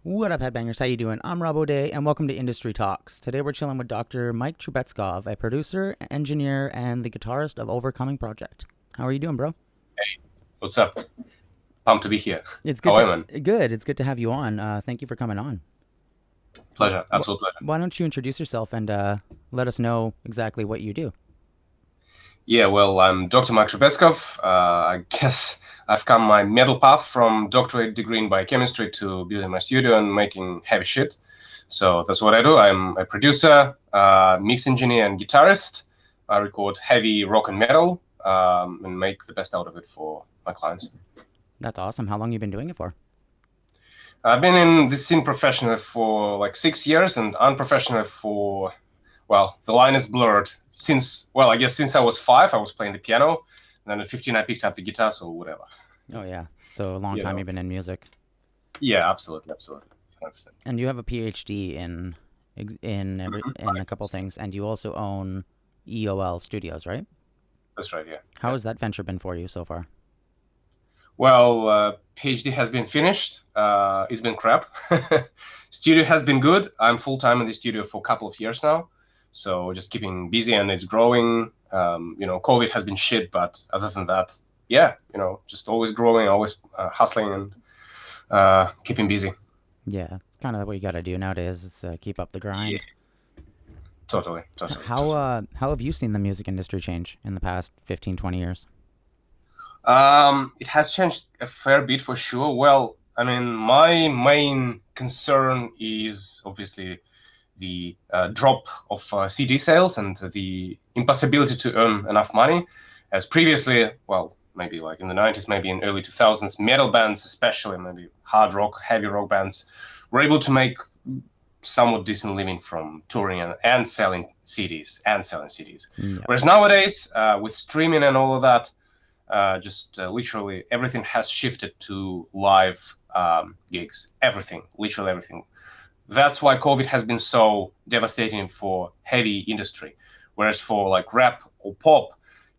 What up, headbangers? How you doing? I'm Robb, and welcome to Industry Talks. Today we're chilling with Dr. Mike Trubetskov, a producer, engineer, and the guitarist of Overcoming Project. How are you doing, bro? What's up? Pumped to be here. It's good How to am I? good. It's good to have you on. Thank you for coming on. Pleasure, absolute pleasure. Why don't you introduce yourself and let us know exactly what you do? Yeah, well, I'm Dr. Mike Trubetskov. I guess I've come my middle path from doctorate degree in biochemistry to building my studio and making heavy shit. So that's what I do. I'm a producer, mix engineer, and guitarist. I record heavy rock and metal and make the best out of it for my clients. That's awesome. How long you been doing it for? I've been in this scene professionally for like 6 years and unprofessionally for, well, the line is blurred. I guess since I was 5, I was playing the piano. And then at 15, I picked up the guitar, so whatever. Oh yeah, so a long You time know. you've been in music, Yeah, absolutely, absolutely. 100%. and you have a PhD in a couple things, and you also own EOL Studios, right? That's right, yeah. How Yeah. has that venture been for you so far? Well, PhD has been finished. It's been crap. Studio has been good. I'm full time in the studio for a couple of years now. So just keeping busy and it's growing. COVID has been shit, but other than that, yeah, just always growing, always hustling and keeping busy. Yeah, kind of what you got to do nowadays is keep up the Yeah, grind. totally, totally, How totally. how have you seen the music industry change in the past 15, 20 years? It has changed a fair bit for sure. Well, I mean, my main concern is obviously the drop of CD sales and the impossibility to earn enough money. As previously, well, maybe like in the 90s, maybe in early 2000s, metal bands, especially maybe hard rock, heavy rock bands, were able to make somewhat decent living from touring and selling CDs and selling CDs. Yep. Whereas nowadays, with streaming and all of that, just literally everything has shifted to live gigs. Everything, literally everything. That's why COVID has been so devastating for heavy industry. Whereas for like rap or pop,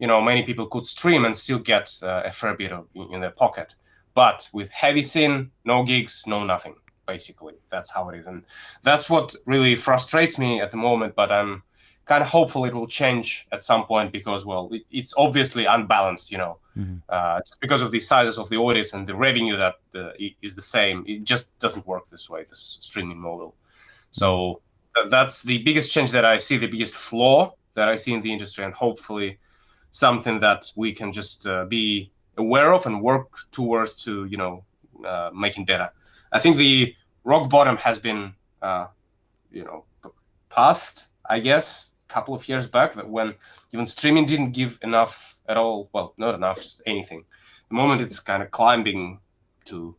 many people could stream and still get a fair bit in their pocket. But with heavy scene, no gigs, no nothing. Basically, that's how it is, and that's what really frustrates me at the moment. But I'm kind of hopeful it will change at some point because, well, it's obviously unbalanced, Hmm. just because of the sizes of the audience and the revenue that is the same. It just doesn't work this way, this streaming model. Yeah. So that's the biggest change that I see, the biggest flaw that I see in the industry, and hopefully something that we can just be aware of and work towards to, making better. I think the rock bottom has been, you know, passed, I guess, a couple of years back, that when even streaming didn't give enough at all. Well, not enough, just anything. The moment it's kind of climbing to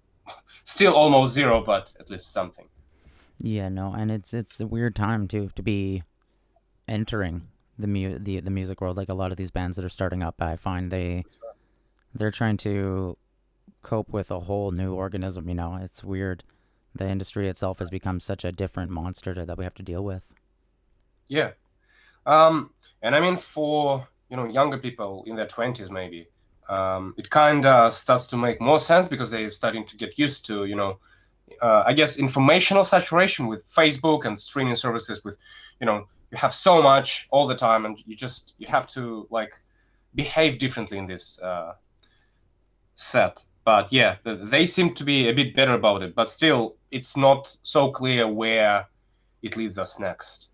still almost zero, but at least something. Yeah, no, and it's a weird time too to be entering the music world. Like a lot of these bands that are starting up, I find they're trying to cope with a whole new organism. It's weird. The industry itself has become such a different monster that we have to deal with. Yeah. Um, and I mean, for younger people in their 20s, maybe it kind of starts to make more sense because they're starting to get used to, I guess, informational saturation with Facebook and streaming services. With, you have so much all the time, and you have to like behave differently in this set. But yeah, they seem to be a bit better about it. But still, it's not so clear where it leads us next.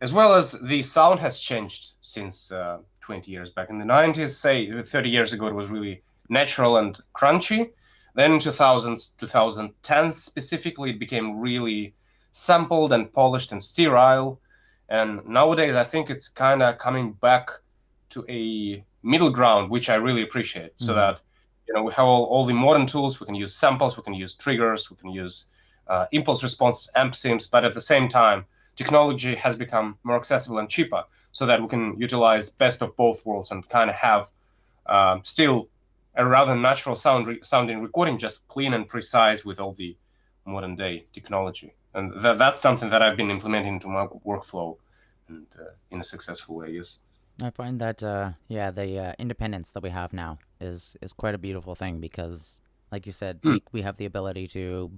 As well as the sound has changed since 20 years back. In the 90s, say 30 years ago, it was really natural and crunchy. Then in 2000s, 2010s specifically, it became really sampled and polished and sterile. And nowadays, I think it's kind of coming back to a middle ground, which I really appreciate. So Hmm. that we have all the modern tools. We can use samples, we can use triggers, we can use impulse responses, amp sims, but at the same time, technology has become more accessible and cheaper, so that we can utilize best of both worlds and kind of have still a rather natural sounding recording, just clean and precise with all the modern day technology. And that's something that I've been implementing into my workflow, and in a successful way, yes. I find that yeah, the independence that we have now is quite a beautiful thing because, like you said, Hmm. we have the ability to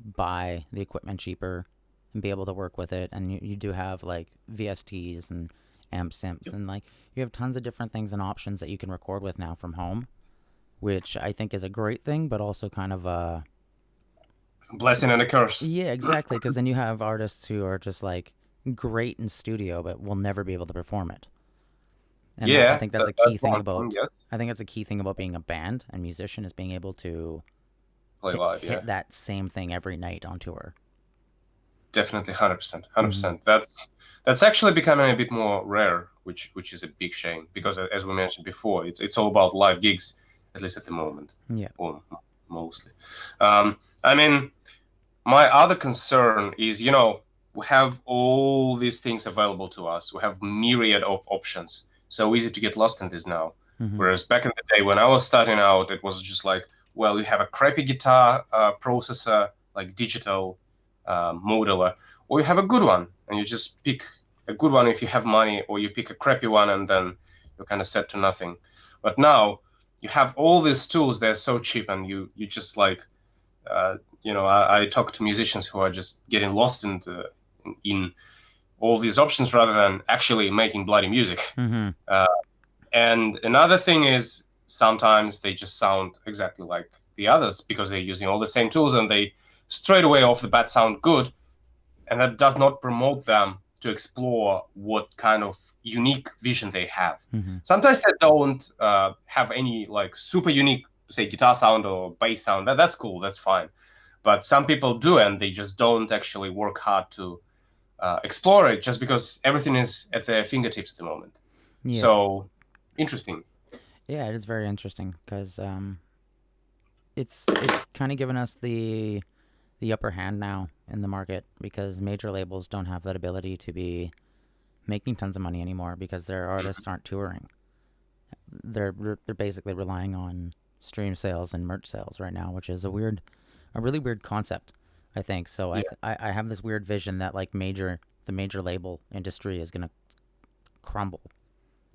buy the equipment cheaper and be able to work with it. And you do have like VSTs and amp simps, Yep. and like you have tons of different things and options that you can record with now from home, which I think is a great thing, but also kind of a Blessing and a curse. yeah, exactly. Because then you have artists who are just like great in studio, but will never be able to perform it. And I Yeah, think that's a key that's thing one thing. about. Yes, I think that's a key thing about being a band and musician is being able to play live. Yeah, hit that same thing every night on tour. definitely, 100%, hundred Hmm. percent. That's actually becoming a bit more rare, which is a big shame because as we mentioned before, it's all about live gigs, at least at the moment, Yeah. or mostly. I mean, my other concern is, we have all these things available to us. We have myriad of options. So easy to get lost in this now. Hmm. Whereas back in the day when I was starting out, it was just like, well, you have a crappy guitar processor, like digital modeler, or you have a good one, and you just pick a good one if you have money, or you pick a crappy one, and then you're kind of set to nothing. But now you have all these tools; they're so cheap, and you just like I talk to musicians who are just getting lost in all these options rather than actually making bloody music. Hmm. Uh, and another thing is sometimes they just sound exactly like the others because they're using all the same tools and they straight away off the bat sound good, and that does not promote them to explore what kind of unique vision they have. Hmm. Sometimes they don't have any like super unique, say, guitar sound or bass sound. That's cool, that's fine. But some people do, and they just don't actually work hard to explore it just because everything is at their fingertips at the moment. Yeah. So interesting. Yeah, it is very interesting because it's kind of given us the upper hand now in the market because major labels don't have that ability to be making tons of money anymore because their artists aren't touring. They're basically relying on stream sales and merch sales right now, which is a really weird concept. I think so. Yeah, I have this weird vision that like the major label industry is gonna crumble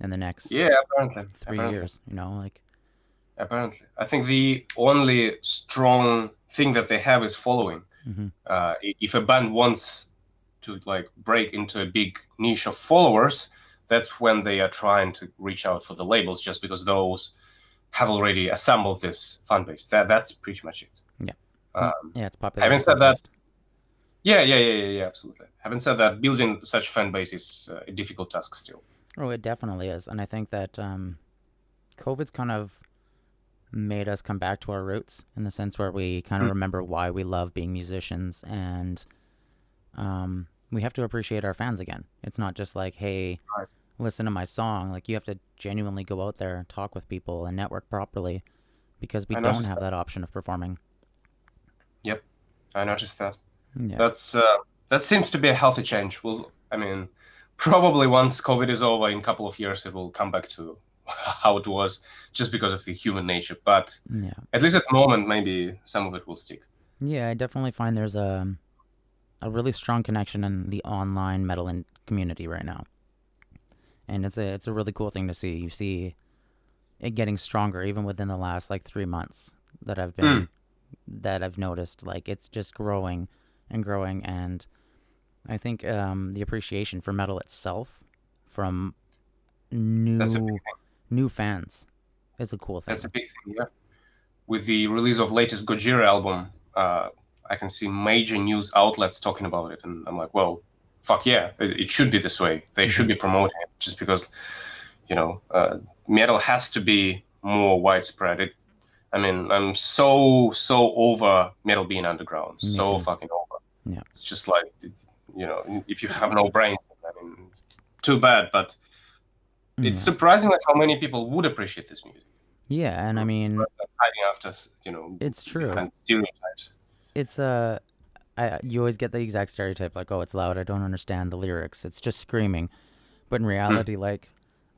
in the next yeah. Apparently, 3 years. You know, like apparently, I think the only strong thing that they have is following. hmm If a band wants to like break into a big niche of followers, that's when they are trying to reach out for the labels, just because those have already assembled this fan base. That's pretty much it. yeah, Um, yeah. It's having popularity said that, contest. yeah, absolutely. Having said that, building such fan base is a difficult task still. Oh, it definitely is, and I think that COVID's kind of made us come back to our roots in the sense where we kind of Mm. remember why we love being musicians, and we have to appreciate our fans again. It's not just like, hey, Right. listen to my song. Like you have to genuinely go out there, talk with people, and network properly because we I don't noticed have that. that option of performing. Yep, I noticed that. Yeah. That's that seems to be a healthy change. I mean, probably once COVID is over in a couple of years, it will come back to how it was, just because of the human nature. But Yeah. at least at the moment, maybe some of it will stick. Yeah, I definitely find there's a really strong connection in the online metal community right now, and it's a really cool thing to see. You see it getting stronger even within the last like 3 months that Mm, that I've noticed. Like it's just growing and growing, and I think the appreciation for metal itself from that's a big new thing. new fans is a cool That's a thing. big thing. Yeah. With the release of latest Gojira album, I can see major news outlets talking about it, and I'm like, well, fuck yeah, it should be this way. They should Hmm. be promoting it, just because you know, metal has to be more widespread. I mean, I'm so over metal being underground, Me so too. fucking over. Yeah. It's just like, if you have no brains, I mean, too bad. But it's Yeah. surprising like how many people would appreciate this music, Yeah, and I mean, rather than hiding after, it's true. behind stereotypes. It's you always get the exact stereotype like, oh, it's loud. I don't understand the lyrics. It's just screaming. But in Hmm, reality, like,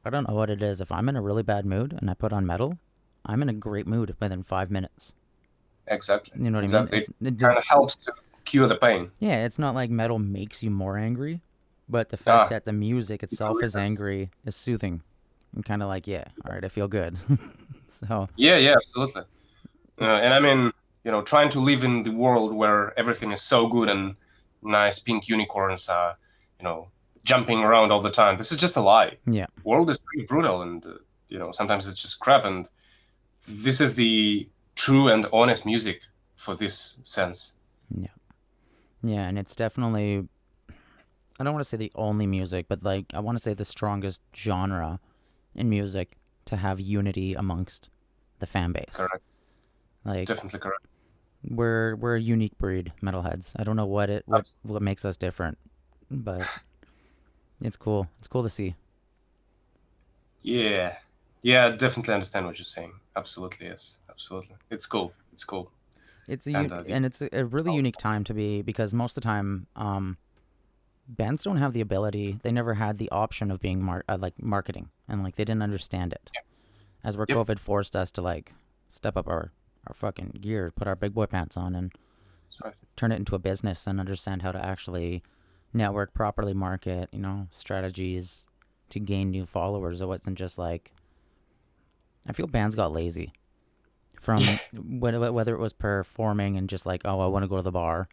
I don't know what it is. If I'm in a really bad mood and I put on metal, I'm in a great mood within 5 minutes. exactly, You know what I mean? exactly. It kind of helps to cure the pain. Yeah, it's not like metal makes you more angry, but the fact Ah, that the music it's a itself is litmus. angry is soothing. And kind of like, yeah, all right, I feel good. So Yeah, absolutely. it's And I mean, trying to live in the world where everything is so good and nice pink unicorns are, jumping around all the time. This is just a lie. Yeah. World is pretty brutal, and sometimes it's just crap. And this is the true and honest music for this sense. Yeah. Yeah, and it's definitely, I don't want to say the only music, but like I want to say the strongest genre in music to have unity amongst the fan base. Correct. Like Definitely correct. we're a unique breed, metalheads. I don't know what it what makes us different, but it's cool. It's cool to see. Yeah. Yeah, I definitely understand what you're saying. Absolutely, yes. Absolutely. It's cool. It's cool. It's And and it's a really unique time to be, because most of the time bands don't have the ability. They never had the option of being like marketing, and like they didn't understand it. As where yep, COVID forced us to like step up our fucking gear, put our big boy pants on, and that's right. turn it into a business and understand how to actually network, properly market, strategies to gain new followers. It wasn't just like, I feel bands got lazy from whether it was performing and just like, oh, I want to go to the bar,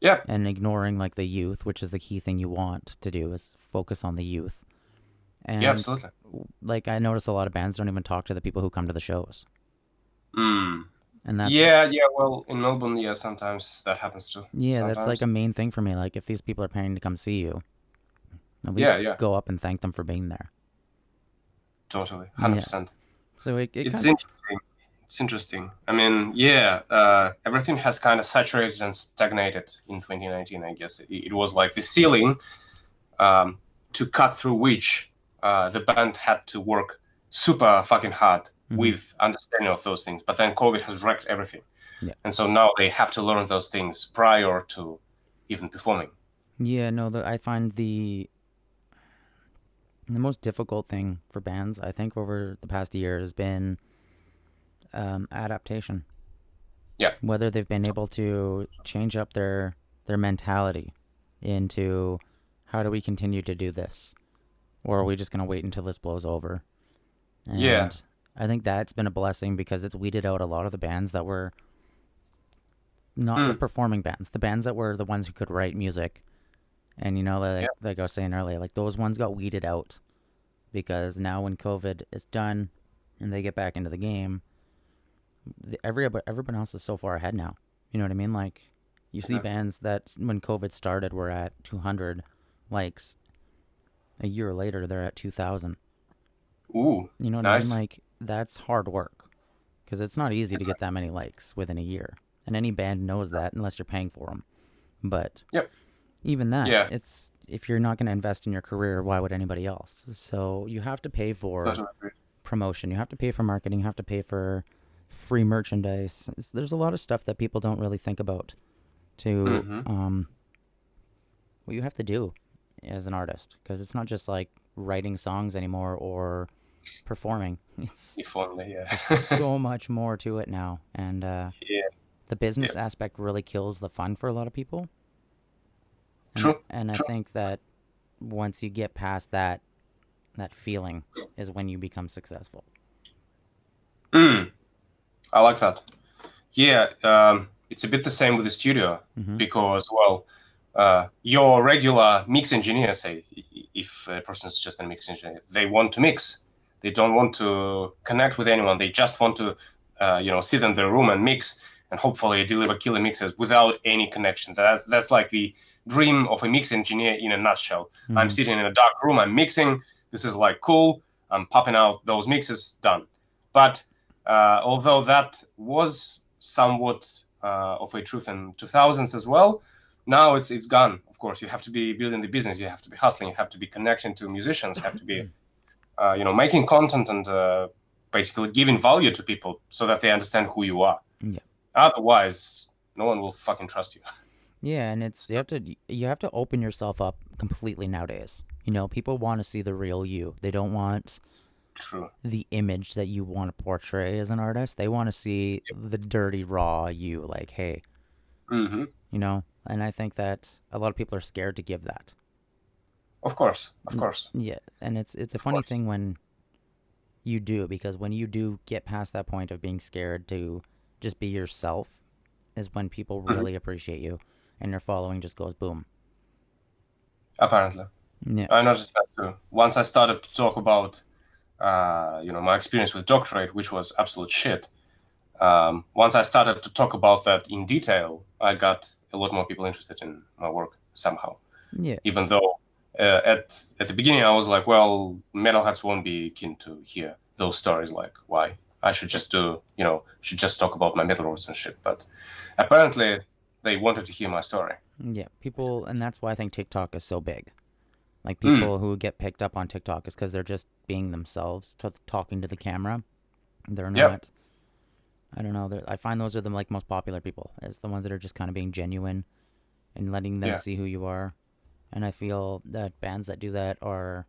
Yeah. and ignoring like the youth, which is the key thing you want to do, is focus on the youth. Yeah, And absolutely. like I notice a lot of bands don't even talk to the people who come to the shows. Mm. And that's, Yeah, yeah. Well, in Melbourne, yeah, sometimes that happens too. yeah, that's like Sometimes. a main thing for me. Like if these people are paying to come see you, at Yeah, least yeah. go up and thank them for being there. Totally. Yeah. 100%. So it It's kind of, interesting. It's interesting. I mean, yeah, everything has kind of saturated and stagnated in 2019, I guess. It was like the ceiling, um, to cut through which the band had to work super fucking hard mm-hmm. with understanding of those things. But then COVID has wrecked everything. Yeah. And so now they have to learn those things prior to even performing. Yeah, no, I find the most difficult thing for bands, I think, over the past year has been adaptation. Yeah. Whether they've been able to change up their mentality into, how do we continue to do this, or are we just gonna wait until this blows over? Yeah. And I think that's been a blessing, because it's weeded out a lot of the bands that were not the Mm. performing bands, the bands that were the ones who could write music. And Yeah. like I was saying earlier, like those ones got weeded out, because now when COVID is done and they get back into the game, everyone else is so far ahead now. You know what I mean? Like you see Exactly. bands that when COVID started were at 200 likes. A year later, they're at 2,000. Ooh, You know what I mean? nice. Like that's hard work, because it's not easy to get Exactly. that many likes within a year. And any band knows that unless you're paying for them. But Yep. even that, Yeah. it's, if you're not going to invest in your career, why would anybody else? So you have to pay for Totally agree. promotion, you have to pay for marketing, you have to pay for free merchandise. There's a lot of stuff that people don't really think about to Mm-hmm. what you have to do as an artist, because it's not just like writing songs anymore or performing. It's If only, There's yeah. so much more to it now, and Yeah. the Yeah. business aspect really kills the fun for a lot of people. True. And I True. think that once you get past that feeling is when you become successful. Mm. I like that. Yeah. It's a bit the same with the studio Mm-hmm. because, well, your regular mix engineer, say, if a person is just a mix engineer, they want to mix. They don't want to connect with anyone. They just want to, sit in their room and mix and hopefully deliver killer mixes without any connection. That's like the dream of a mix engineer in a nutshell. I'm Mm-hmm. sitting in a dark room. I'm mixing. This is like cool. I'm popping out those mixes. Done. But although that was somewhat of a truth in 2000s as well, now it's gone. Of course, you have to be building the business. You have to be hustling. You have to be connecting to musicians. You have to be making content and basically giving value to people so that they understand who you are. Yeah. Otherwise, no one will fucking trust you. Yeah, and it's, So, you have to open yourself up completely nowadays. People want to see the real you. They don't want true. the image that you want to portray as an artist. They want to see Yep. the dirty raw you, like, hey, Mm-hmm. And I think that a lot of people are scared to give that. Of course. Of course. Yeah, and it's a Of funny course. thing when you do, because when you do get past that point of being scared to just be yourself is when people Mhm. really appreciate you, and your following just goes boom. Apparently, Yeah. I noticed that too. Once I started to talk about, my experience with doctorate, which was absolute shit. Once I started to talk about that in detail, I got a lot more people interested in my work somehow. Yeah. Even though at the beginning I was like, well, metalheads won't be keen to hear those stories. Like, why? I should just should just talk about my metal roots and shit. But apparently, they wanted to hear my story. Yeah. People, and that's why I think TikTok is so big. Like Mm, people who get picked up on TikTok is because they're just being themselves, talking to the camera. They're yep. not. I don't know. I find those are the like most popular people. It's the ones that are just kind of being genuine and letting them Yeah. see who you are. And I feel that bands that do that are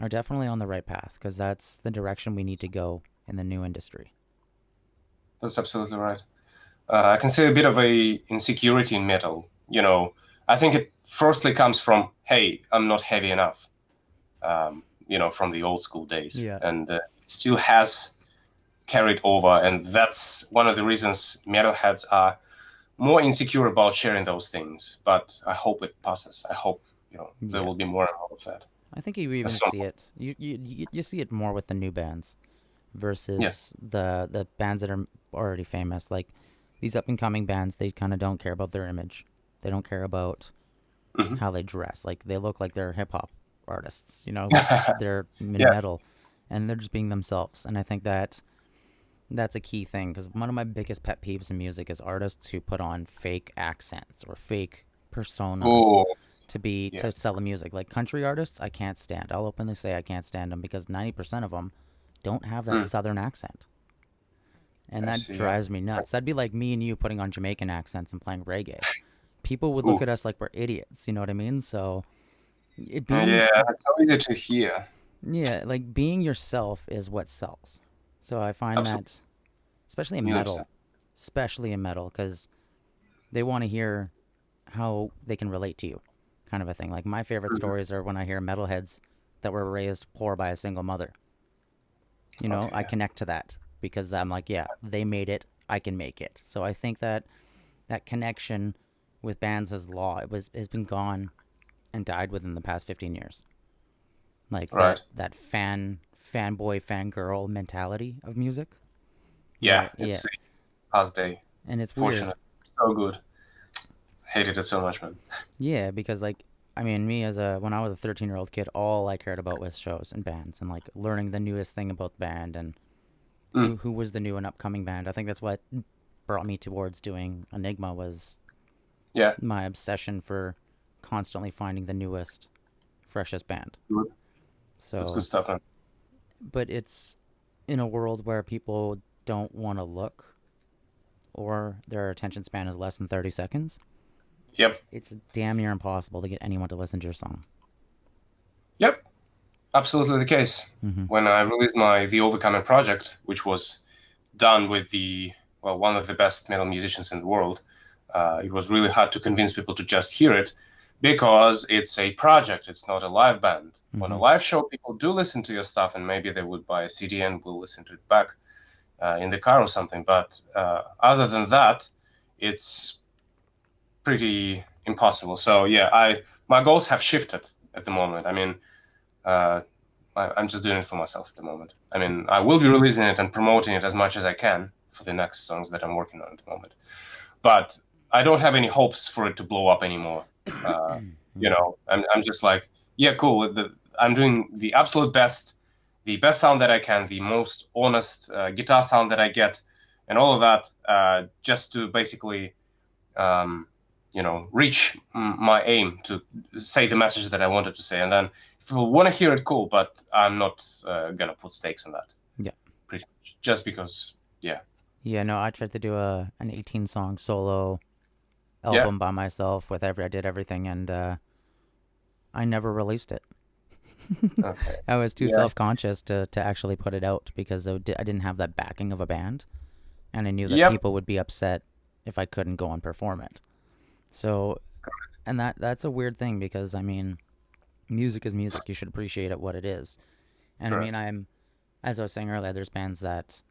definitely on the right path because that's the direction we need to go in the new industry. That's absolutely right. I can see a bit of a insecurity in metal. I think it firstly comes from, hey, I'm not heavy enough. From the old school days, Yeah. and it still has carried over, and that's one of the reasons metalheads are more insecure about sharing those things. But I hope it passes. I hope there Yeah. will be more and more of that. I think you even At some see point. it. You see it more with the new bands Yeah. versus the bands that are already famous. Like these up and coming bands, they kind of don't care about their image. They don't care about Hmm. how they dress. Like they look like they're hip hop artists, but they're in Yeah. metal, and they're just being themselves. And I think that's a key thing because one of my biggest pet peeves in music is artists who put on fake accents or fake personas Oh, yeah. to sell the music. Like country artists, I can't stand. I'll openly say I can't stand them because 90% of them don't have that Hmm. southern accent. And I that see. Yeah. drives me nuts. That'd be like me and you putting on Jamaican accents and playing reggae. People would look Ooh. at us like we're idiots, you know what I mean? So, it being Yeah. It's so easy to hear. yeah, like being yourself is what sells. So I find Absolutely. that especially in Million metal, percent. cuz they want to hear how they can relate to you, kind of a thing. Like my favorite Mhm. stories are when I hear metalheads that were raised poor by a single mother. Okay. I Yeah. connect to that because I'm like, yeah, they made it, I can make it. So I think that connection with bands has been gone and died within the past 15 years. Like Right. that fanboy fangirl mentality of music. Yeah. Where yeah, It's a past day. and it's weird. Fortunate. So good. Hated it so much, man. Yeah, because like I mean, me as a when I was a 13-year-old kid, all I cared about was shows and bands and like learning the newest thing about the band and Mm. who was the new and upcoming band. I think that's what brought me towards doing Enigma was Yeah. my obsession for constantly finding the newest, freshest band. Good. That's good So, stuff, man. but it's in a world where people don't want to look or their attention span is less than 30 seconds. Yep. It's damn near impossible to get anyone to listen to your song. Yep. Absolutely the case. Mm-hmm. When I released my The Overcoming project, which was done with one of the best metal musicians in the world, it was really hard to convince people to just hear it because it's a project, it's not a live band. On a Mm-hmm. live show, people do listen to your stuff and maybe they would buy a CD and will listen to it back in the car or something. But other than that, it's pretty impossible. So yeah, my goals have shifted at the moment. I mean, uh, I'm just doing it for myself at the moment. I mean, I will be releasing it and promoting it as much as I can for the next songs that I'm working on at the moment. But I don't have any hopes for it to blow up anymore. Uh, Yeah. I'm just like, yeah, cool. I'm doing the absolute best, the best sound that I can, the most honest guitar sound that I get, and all of that, just to basically, um, reach my aim to say the message that I wanted to say. And then if people want to hear it, cool. But I'm not gonna put stakes on that. Yeah. Pretty much, just because, yeah, Yeah, no, I tried to do an 18 song solo yeah, album by myself with I did everything and I never released it. okay, I was too yes, self-conscious to actually put it out because I didn't have that backing of a band and I knew that yep, people would be upset if I couldn't go and perform it. So, and that's a weird thing because I mean, music is music. You should appreciate it what it is. And I mean, correct. as I was saying earlier, there's bands that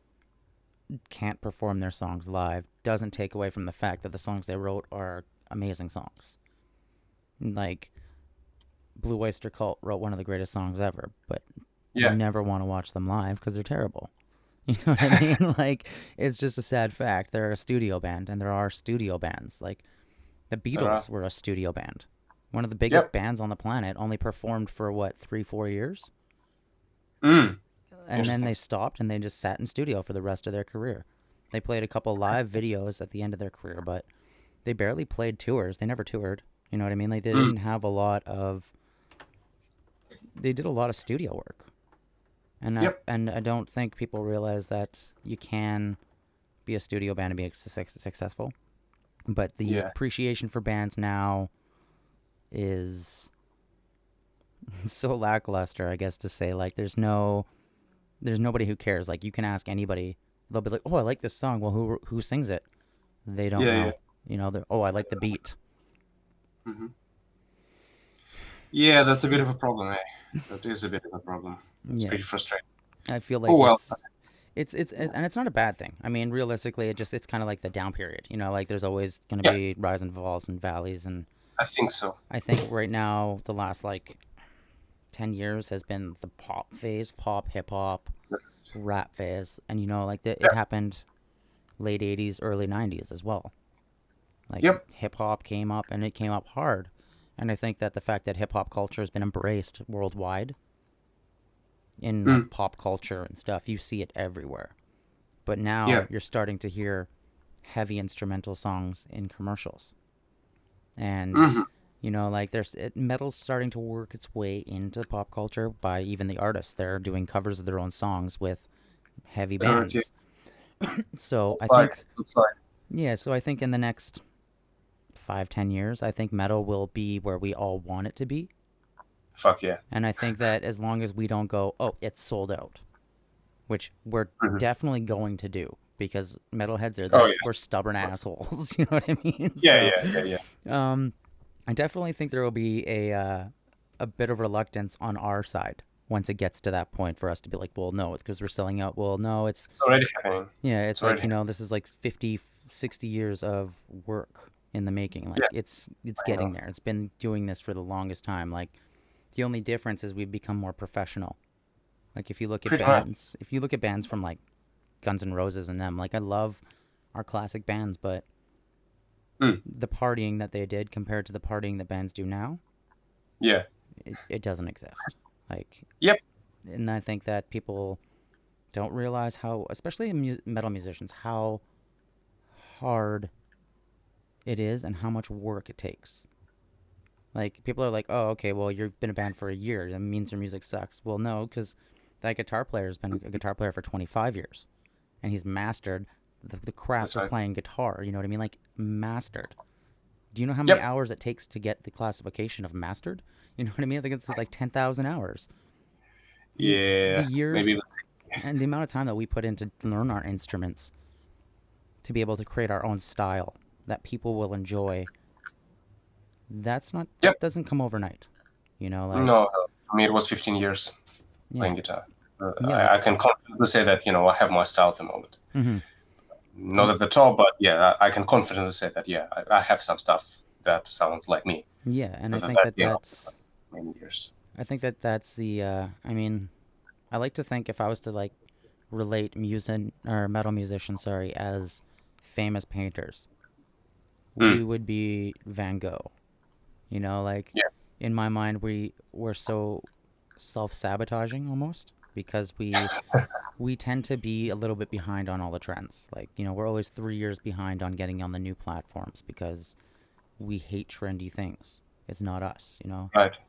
can't perform their songs live doesn't take away from the fact that the songs they wrote are amazing songs. Like Blue Oyster Cult wrote one of the greatest songs ever, but you Yeah. never want to watch them live because they're terrible. You know what I mean? Like, it's just a sad fact. They're a studio band, and there are studio bands. Like, the Uh, Beatles were a studio band. One of the biggest yep. bands on the planet only performed for, what, 3, 4 years? Mm. And then they Interesting. stopped and they just sat in studio for the rest of their career. They played a couple live videos at the end of their career, but they barely played tours. They never toured. You know what I mean? Like, they Mm. didn't have a lot of. They did a lot of studio work. Yep. And I don't think people realize that you can be a studio band and be successful. But the Yeah. appreciation for bands now is so lackluster, I guess to say. Like, there's nobody who cares. Like, you can ask anybody, they'll be like, "Oh, I like this song." Well, who sings it? They don't Yeah. Yeah. know. Oh, I like the beat. Hmm. Yeah, that's a bit of a problem, eh? That is a bit of a problem. It's Yeah, pretty frustrating. I feel Oh like well. and it's not a bad thing. I mean, realistically, it's kind of like the down period. Like there's always going to Yeah, be rise and falls and valleys, and I think so. I think right now the last like 10 years has been the pop phase, pop, hip hop, rap phase, and it Yeah. happened late '80s, early '90s as well. Like Yep. hip hop came up and it came up hard, and I think that the fact that hip hop culture has been embraced worldwide in like Mm. pop culture and stuff, you see it everywhere. But now Yeah. you're starting to hear heavy instrumental songs in commercials, and Hmm. like metal's starting to work its way into pop culture by even the artists. They're doing covers of their own songs with heavy Correct. Yeah. bands. So Looks I like. think, Looks like. yeah, so I think in the next 5, 10 years, I think metal will be where we all want it to be. Fuck yeah. And I think that as long as we don't go, oh, it's sold out, which we're Hmm. definitely going to do because metalheads are Oh that yeah. we're stubborn assholes. You know what I mean? Yeah. So, Yeah. Yeah. Yeah. um, I definitely think there will be a bit of reluctance on our side once it gets to that point for us to be like, well, no, it's because we're selling out. Well, no, it's It's already happening. yeah, It's it's like already happening. this is like 50, 60 years of work in the making. Like Yeah. it's I know. getting there. It's been doing this for the longest time. Like the only difference is we've become more professional. Like Pretty much. if you look at bands from like Guns N' Roses and them, like I love our classic bands, but Mm. the partying that they did compared to the partying that bands do now, Yeah. it doesn't exist. Like, Yep. and I think that people don't realize how, especially metal musicians, how hard it is and how much work it takes. Like, people are like, oh, okay, well, you've been a band for a year. That means your music sucks. Well, no, because that guitar player has been a guitar player for 25 years and he's mastered the craft That's of right. playing guitar. You know what I mean? Like, mastered. Do you know how many Yep. hours it takes to get the classification of mastered? You know what I mean? I think it's like 10,000 hours. The Yeah. Maybe years even. and the amount of time that we put in to learn our instruments to be able to create our own style that people will enjoy, Yep. that doesn't come overnight. No, Like, no. For me, it was 15 years yeah, playing guitar. yeah, I like, can confidently say that I have my style at the moment. mm-hmm. Not at the top, but yeah, I can confidently say that yeah, I have some stuff that sounds like me. Yeah, and But that came up many years. I think that that's the. I mean, I like to think if I was to like relate music or metal musicians, sorry, as famous painters, we Mm. would be Van Gogh. Like Yeah. in my mind, we're so self-sabotaging almost because we tend to be a little bit behind on all the trends. Like, we're always 3 years behind on getting on the new platforms because we hate trendy things. It's not us. Right.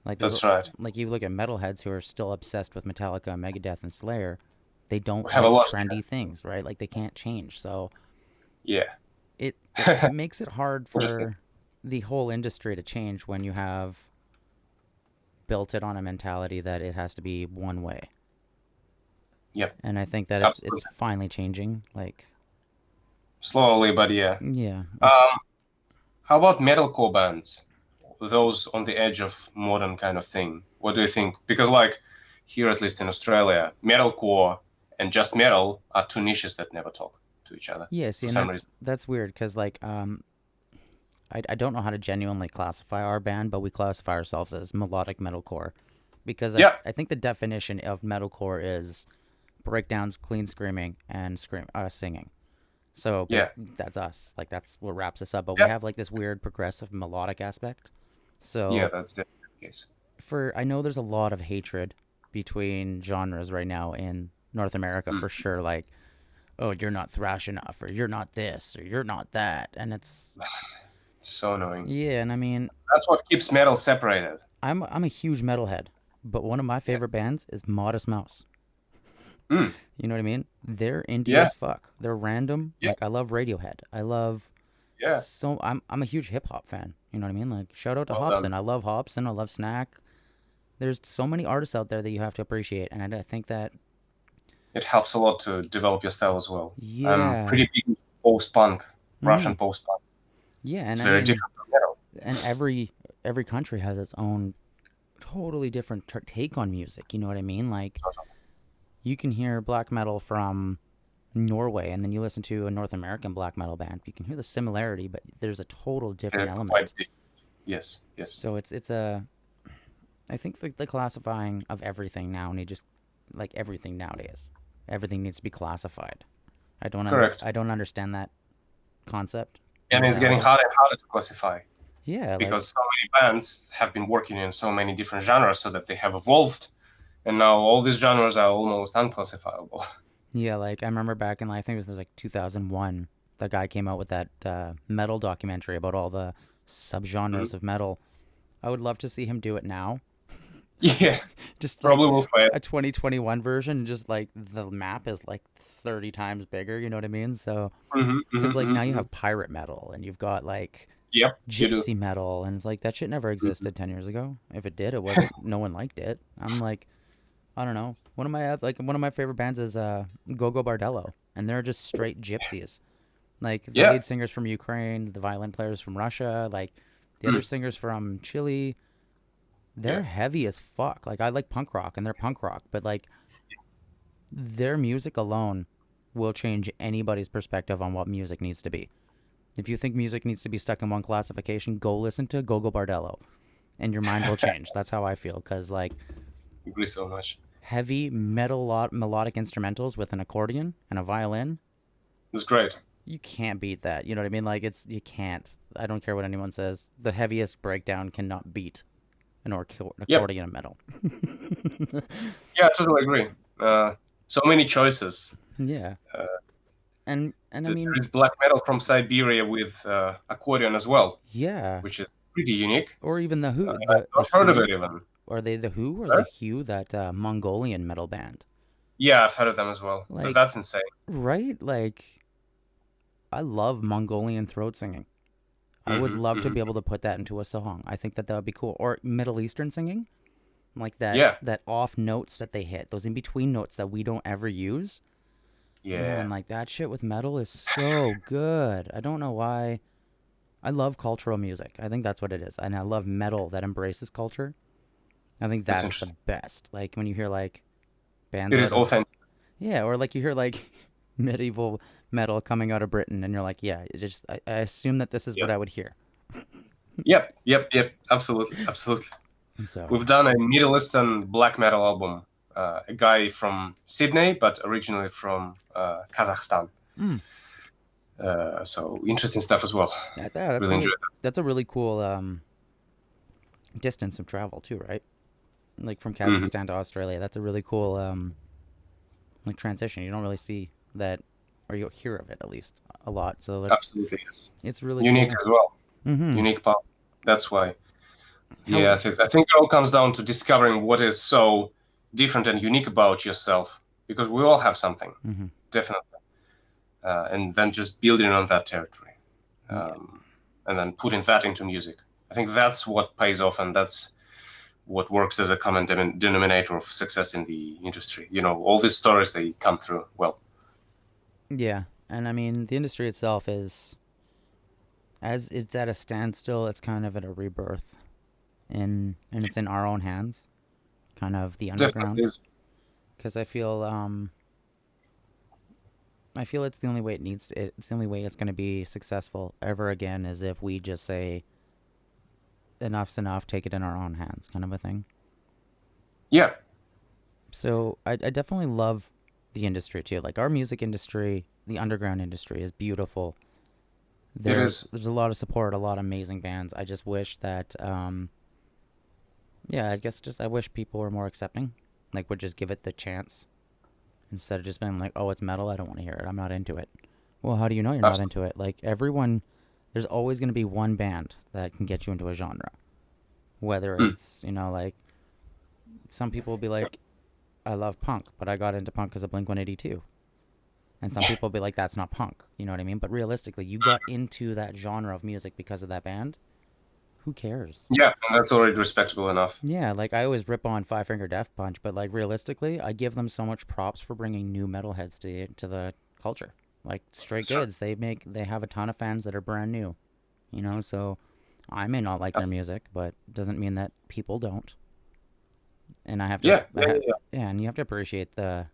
Like there's That's right. like you look at metalheads who are still obsessed with Metallica, Megadeth, and Slayer. They don't We have a like lot. trendy things, right? Like they can't change. So Yeah. it makes it hard Interesting. for the whole industry to change when you have built it on a mentality that it has to be one way. Yep. And I think that it's Absolutely. finally changing. Like, Slowly, but yeah. yeah, Um, how about metalcore bands? Those on the edge of modern kind of thing. What do you think? Because like here, at least in Australia, metalcore and just metal are two niches that never talk to each other Yeah, see, for and some reason. that's weird because like I don't know how to genuinely classify our band, but we classify ourselves as melodic metalcore because Yeah, I think the definition of metalcore is breakdowns, clean screaming, and singing. So yeah, that's us. Like that's what wraps us up. But we yeah, have like this weird progressive melodic aspect. yeah. So That's the case. for I know there's a lot of hatred between genres right now in North America Mm. for sure. Like, oh, you're not thrash enough, or you're not this, or you're not that, and it's So annoying. yeah. And I mean, That's what keeps metal separated. I'm a huge metalhead, but one of my Yeah. favorite bands is Modest Mouse. Mm. You know what I mean? They're indie Yeah, as fuck. They're random. yeah, Like I love Radiohead. I love yeah. I'm a huge hip hop fan. You know what I mean? Like shout out to Well done. Hobson. I love Hobson. I love Snack. There's so many artists out there that you have to appreciate, and I think that It helps a lot to develop your style as well. I'm yeah, pretty big into post-punk, mm-hmm. Russian post-punk. Yeah, It's and I very mean, different from metal. and every country has its own totally different take on music. You know what I mean? Like you can hear black metal from Norway, and then you listen to a North American black metal band. You can hear the similarity, but there's a total different They're quite element. different. Yes, yes. So it's a I think the classifying of everything now need just like everything nowadays. Everything needs to be classified. Correct. I don't understand that concept, And it's getting mentality. harder and harder to classify Yeah, like because so many bands have been working in so many different genres so that they have evolved. And now all these genres are almost unclassifiable. yeah, like I remember back in like, I think it was like 2001, the guy came out with that metal documentary about all the Mhm. subgenres of metal. I would love to see him do it now. Yeah, Just like probably will fail. a 2021 version, just like the map is like 30 times bigger, you know what I mean? So Hmm, cuz hmm, like now you hmm. have pirate metal and you've got like Yep, you do. gypsy metal, and it's like that shit never Mhm. existed 10 years ago. If it did, it wasn't, no one liked it. I'm like, I don't know. One of my favorite bands is Gogo Bardello, and they're just straight gypsies. Like the Yeah. lead singer's from Ukraine, the violin player's from Russia, like the other Mm. singer's from Chile. Yeah. They're heavy as fuck. Like I like punk rock and they're punk rock, but like their music alone will change anybody's perspective on what music needs to be. If you think music needs to be stuck in one classification, go listen to Gogo Bardello and your mind will change. That's how I feel because like Agree so much. heavy metal melodic instrumentals with an accordion and a violin, It's great. you can't beat that. You know what I mean? Like it's you can't. I don't care what anyone says. The heaviest breakdown cannot beat an Yep. accordion in metal. Yeah, I totally agree. So many choices. Yeah, Uh, and I there mean, is black metal from Siberia with accordion as well, yeah, which is pretty unique. or even the Who, I've the not heard of it Hue, even. or they the Who or the Huh? Hue, that Mongolian metal band. Yeah, I've heard of them as well. But Like, that's insane. right? Like, I love Mongolian throat singing. I would Hmm, love to hmm. be able to put that into a song. I think that that would be cool. Or Middle Eastern singing, like Yeah, that off notes that they hit, those in between notes that we don't ever use. yeah. Man, like that shit with metal is so good. I don't know why. I love cultural music. I think that's what it is. And I love metal that embraces culture. I think That's that's the interesting. best. Like when you hear like bands It is out of authentic. yeah, or like you hear like medieval metal coming out of Britain, and you're like, yeah, I assume that this is what I would Yes. hear. Yep, yep, yep. Absolutely, absolutely. So We've done a Middle Eastern black metal album. A guy from Sydney, but originally from Kazakhstan. mm, So interesting stuff as well. that's Really really enjoyed that's a really cool distance of travel too, right? Like from that. Hmm. Kazakhstan to Australia, that's a really cool like transition. You don't really see that, or you'll hear of it at least a lot. So that's Absolutely, yes. it's really Unique cool. as well. Mm-hmm. Unique part. That's why. How Yeah, was I think it all comes down to discovering what is so different and unique about yourself, because we all have something, mm-hmm. definitely, and then just building on that territory, Yeah. and then putting that into music. I think that's what pays off, and that's what works as a common denominator of success in the industry. You know, all these stories they come through. Well, Yeah. And I mean, the industry itself is, as it's at a standstill, it's kind of at a rebirth and it's in our own hands, kind of the definitely underground. is. Because I feel, I feel it's the only way it's the only way it's going to be successful ever again is if we just say enough's enough, take it in our own hands, kind of a thing. Yeah, So I definitely love the industry too. Like our music industry, the underground industry is beautiful. it There's is. there's a lot of support, a lot of amazing bands. I just wish that yeah, I guess just I wish people were more accepting, like would just give it the chance instead of just being like, oh, it's metal, I don't want to hear it, I'm not into it. Well, how do you know you're not Absolutely. into it? Like everyone, there's always going to be one band that can get you into a genre. Whether Mm. it's like some people will be like, I love punk, but I got into punk because of Blink 182. And some people will be like, that's not punk. You know what I mean? But realistically, you got into that genre of music because of that band. Who cares? Yeah, and that's already respectable enough. Yeah, like I always rip on Five Finger Death Punch, but like realistically, I give them so much props for bringing new metalheads to the culture. Like Straight That's right. Goods, they have a ton of fans that are brand new, So I may not like their music, but doesn't mean that people don't. And Yeah, yeah, yeah, yeah. yeah, and you have to appreciate the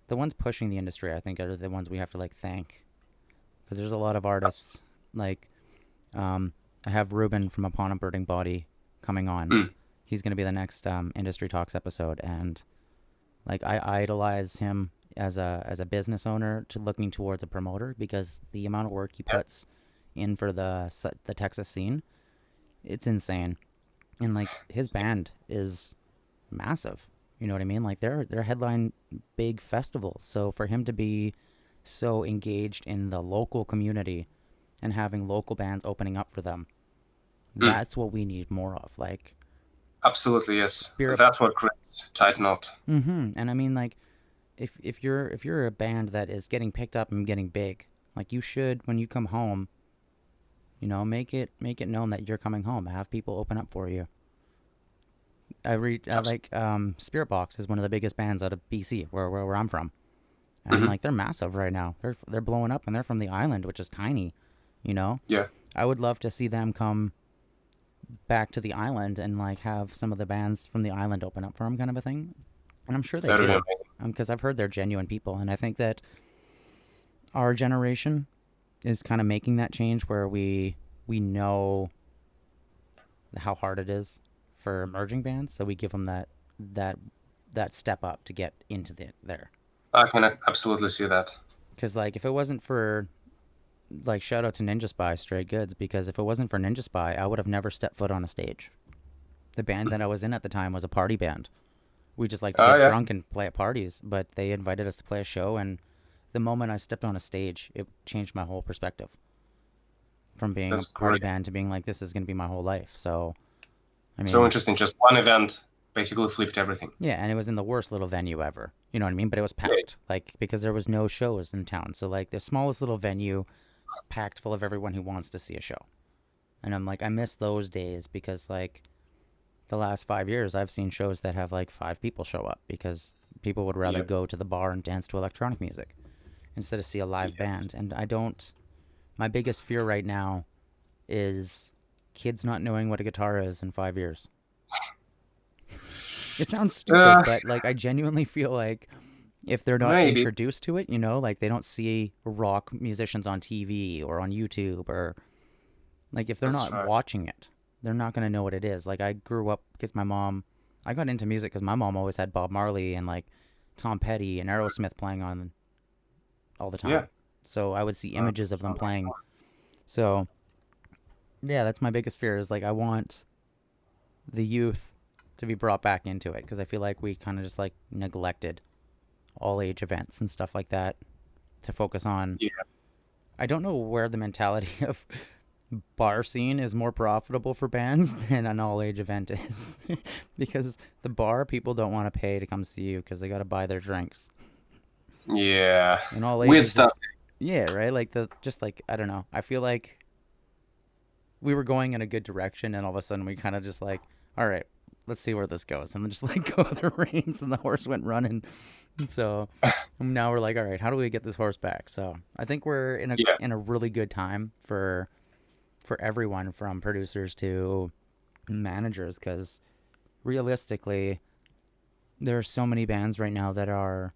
ones pushing the industry. I think are the ones we have to like thank because there's a lot of Absolutely. artists like um, I have Ruben from Upon a Burning Body coming on. Mm. He's going to be the next Industry Talks episode, and like I idolize him as a business owner to looking towards a promoter because the amount of work he Yeah, puts in for the Texas scene, it's insane. And like his band is massive. You know what I mean? Like they're headline big festivals. So for him to be so engaged in the local community and having local bands opening up for them, mm. that's what we need more of. Like Absolutely, yes. spirit. That's what creates tight knot. And I mean like if you're a band that is getting picked up and getting big, like you should when you come home, make it known that you're coming home. Have people open up for you. I Absolutely. like Spirit Box is one of the biggest bands out of BC, where I'm from, and Hmm. like they're massive right now. They're blowing up, and they're from the island, which is tiny. You know, Yeah, I would love to see them come back to the island and like have some of the bands from the island open up for them, kind of a thing. And I'm sure they that'd be do, amazing. because I've heard they're genuine people, and I think that our generation is kind of making that change where we know how hard it is for emerging bands, so we give them that that step up to get into there. I can absolutely see that. Because like if it wasn't for like shout out to Ninja Spy Straight Goods, because if it wasn't for Ninja Spy, I would have never stepped foot on a stage. The band that I was in at the time was a party band. We just like to Oh, get yeah, drunk and play at parties, but they invited us to play a show, and the moment I stepped on a stage, it changed my whole perspective from being a that's party great. band to being like this is going to be my whole life. So, I So mean, interesting. Just one event basically flipped everything. yeah, and it was in the worst little venue ever. You know what I mean? But it was Yeah, packed, like because there was no shows in town. So like the smallest little venue, packed full of everyone who wants to see a show. And I'm like, I miss those days because like the last 5 years, I've seen shows that have like 5 people show up because people would rather yeah, go to the bar and dance to electronic music instead of see a live yes. band. And I don't. My biggest fear right now is kids not knowing what a guitar is in 5 years. It sounds stupid, Uh, but like I genuinely feel like if they're not maybe. introduced to it, like they don't see rock musicians on TV or on YouTube or like if they're That's not right. watching it, they're not going to know what it is. Like I grew up because I got into music because my mom always had Bob Marley and like Tom Petty and Aerosmith playing on all the Yeah. time. So I would see Uh, images of them playing. So yeah, that's my biggest fear is like I want the youth to be brought back into it because I feel like we kind of just like neglected all age events and stuff like that to focus on. yeah. I don't know where the mentality of bar scene is more profitable for bands than an all age event is because the bar people don't want to pay to come see you because they got to buy their drinks. Yeah. And all age Weird is stuff. yeah, right? Like the just like I don't know. I feel like we were going in a good direction and all of a sudden we kind of just like all right, let's see where this goes and then just let go of the reins and the horse went running. And so now we're like all right, how do we get this horse back? So I think we're Yeah. in a really good time for everyone from producers to managers because realistically there are so many bands right now that are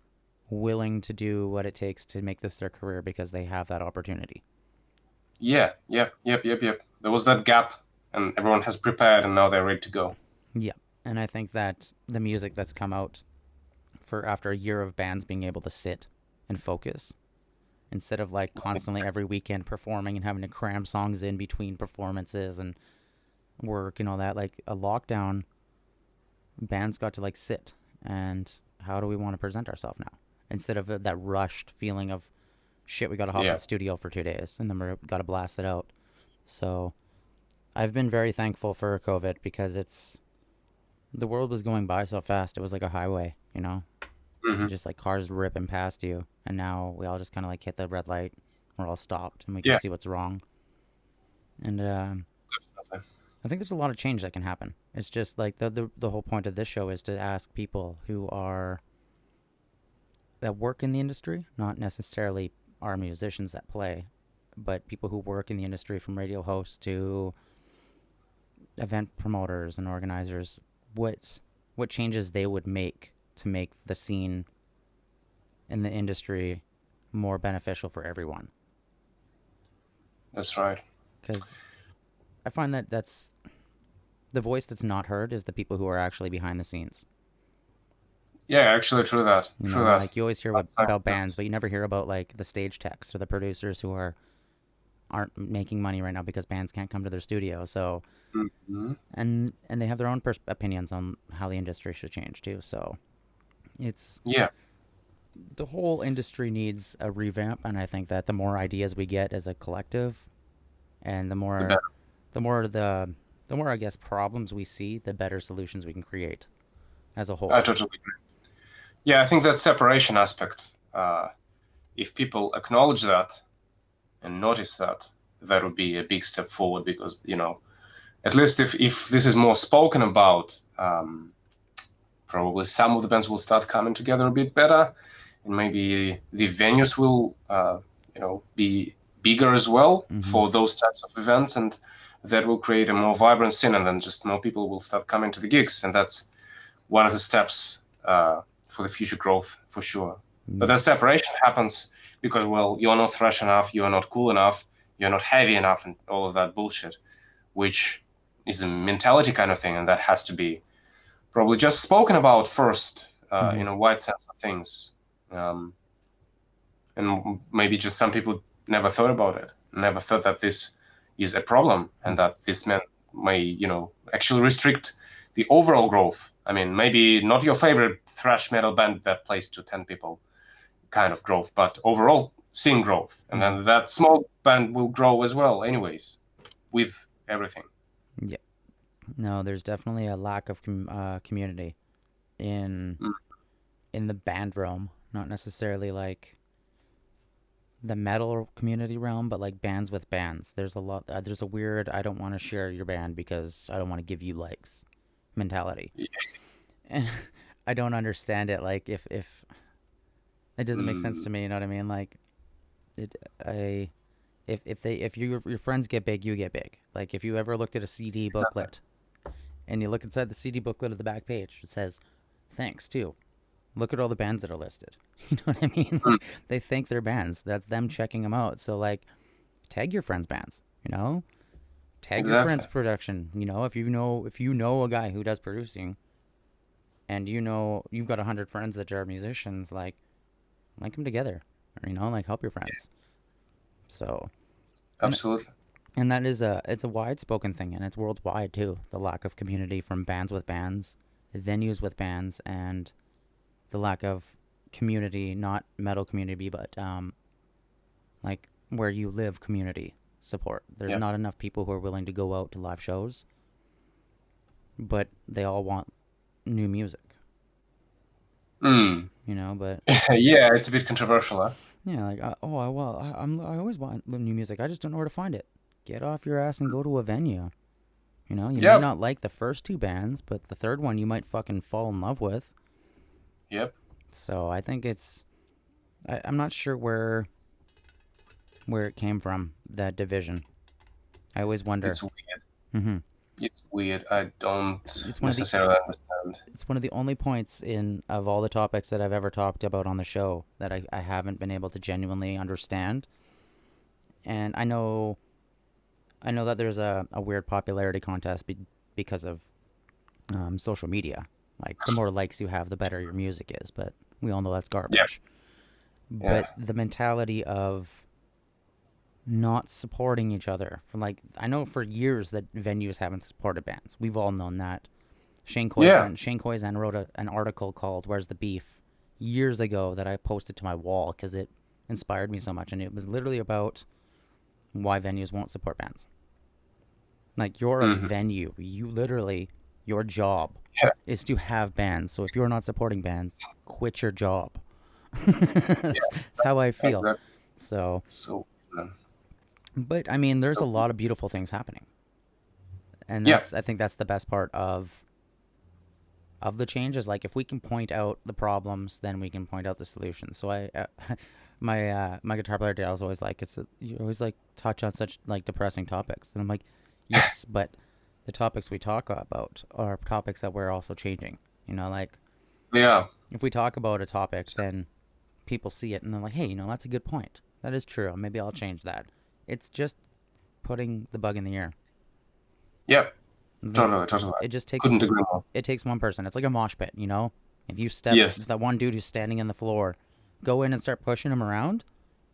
willing to do what it takes to make this their career because they have that opportunity. Yeah, yep. There was that gap, and everyone has prepared, and now they're ready to go. Yeah. And I think that the music that's come out for after a year of bands being able to sit and focus instead of like constantly every weekend performing and having to cram songs in between performances and work and all that, like a lockdown, bands got to like sit and how do we want to present ourselves now instead of that rushed feeling of shit, we got to hop in Yeah, the studio for 2 days and then we got to blast it out. So I've been very thankful for COVID because it's the world was going by so fast. It was like a highway, you know, hmm, just like cars ripping past you. And now we all just kind of like hit the red light. We're all stopped and we can yeah, see what's wrong. And definitely. I think there's a lot of change that can happen. It's just like the whole point of this show is to ask people who are that work in the industry, not necessarily are musicians that play, but people who work in the industry from radio hosts to event promoters and organizers, what changes they would make to make the scene in the industry more beneficial for everyone. That's right. Because I find that that's the voice that's not heard is the people who are actually behind the scenes. Yeah, actually, true that. You True know, that. like you always hear That's about bands, but you never hear about like the stage techs or the producers who aren't making money right now because bands can't come to their studio. So hmm, and they have their own opinions on how the industry should change too. So it's yeah, the whole industry needs a revamp, and I think that the more ideas we get as a collective, and the better. the more the the more I guess problems we see, the better solutions we can create as a I whole. totally agree. Yeah, I think that separation aspect. If people acknowledge that and notice that, that would be a big step forward because at least if this is more spoken about, probably some of the bands will start coming together a bit better, and maybe the venues will be bigger as well Mm-hmm. for those types of events, and that will create a more vibrant scene, and then just more people will start coming to the gigs, and that's one of the steps for the future growth for sure. But Yeah. that separation happens because, well, you're not thrash enough, you're not cool enough, you're not heavy enough, and all of that bullshit, which is a mentality kind of thing, and that has to be probably just spoken about first Mm-hmm. in a wide sense of things. Um, and maybe just some people never thought about it, never thought that this is a problem and that this may actually restrict the overall growth. I mean, maybe not your favorite thrash metal band that plays to 10 people kind of growth, but overall scene growth. And Mm-hmm. then that small band will grow as well, anyways, with everything. Yeah. No, there's definitely a lack of community in Mm, in the band realm, not necessarily like the metal community realm, but like bands with bands. There's a lot. There's a weird I don't want to share your band because I don't want to give you likes mentality, yeah. and I don't understand it. Like if it doesn't make sense Mm, to me, you know what I mean? Like it I if your friends get big, you get big. Like if you ever looked at a CD exactly. booklet and you look inside the CD booklet at the back page, it says thanks too. Look at all the bands that are listed. You know what I mean? Mm, Like they thank their bands. That's them checking them out. So like tag your friends' bands. You know, tag your friends' exactly. production. You know, if you know a guy who does producing, and you know you've got 100 friends that are musicians, like link them together. Or, you know, like help your friends. So and Absolutely. and that is it's a wide spoken thing, and it's worldwide too. The lack of community from bands with bands, venues with bands, and the lack of community, not metal community, but like where you live community support. There's Yeah. not enough people who are willing to go out to live shows, but they all want new music, Mm. you know. But Yeah, it's a bit controversial, huh? yeah, like I always want new music. I just don't know where to find it. Get off your ass and go to a venue. You know, you may Yep. not like the first two bands, but the third one you might fucking fall in love with. Yep. So I think I'm not sure where it came from, that division. I always wonder. It's weird. Mm-hmm. It's weird. I don't It's one of the necessarily understand. it's one of the only points in of all the topics that I've ever talked about on the show that I haven't been able to genuinely understand. And I know that there's a weird popularity contest because of social media. Like the more likes you have, the better your music is. But we all know that's Yeah, garbage. yeah, But the mentality of not supporting each other, for like I know for years that venues haven't supported bands. We've all known that. yeah. Shane Koizan wrote an article called "Where's the Beef" years ago that I posted to my wall because it inspired me so much, and it was literally about why venues won't support bands. Like you're a Hmm. venue. You literally your job Yeah, is to have bands. So if you're not supporting bands, quit your job. That's how I feel. exactly. So, So, um, but I mean, there's a so lot of beautiful things happening, and yeah. that's I think that's the best part of the changes. Like if we can point out the problems, then we can point out the solutions. So my guitar player Dale's always like you always like touch on such like depressing topics, and I'm like, yes, but the topics we talk about are topics that we're also changing. Like Yeah, if we talk about a topic, then people see it and they're like, hey, that's a good point. That is true. Maybe I'll change that. It's just putting the bug in the ear. yeah. The Totally, totally. it just takes Couldn't agree more. it takes one person. It's like a mosh pit. If you step Yes. that one dude who's standing in the floor, go in and start pushing him around,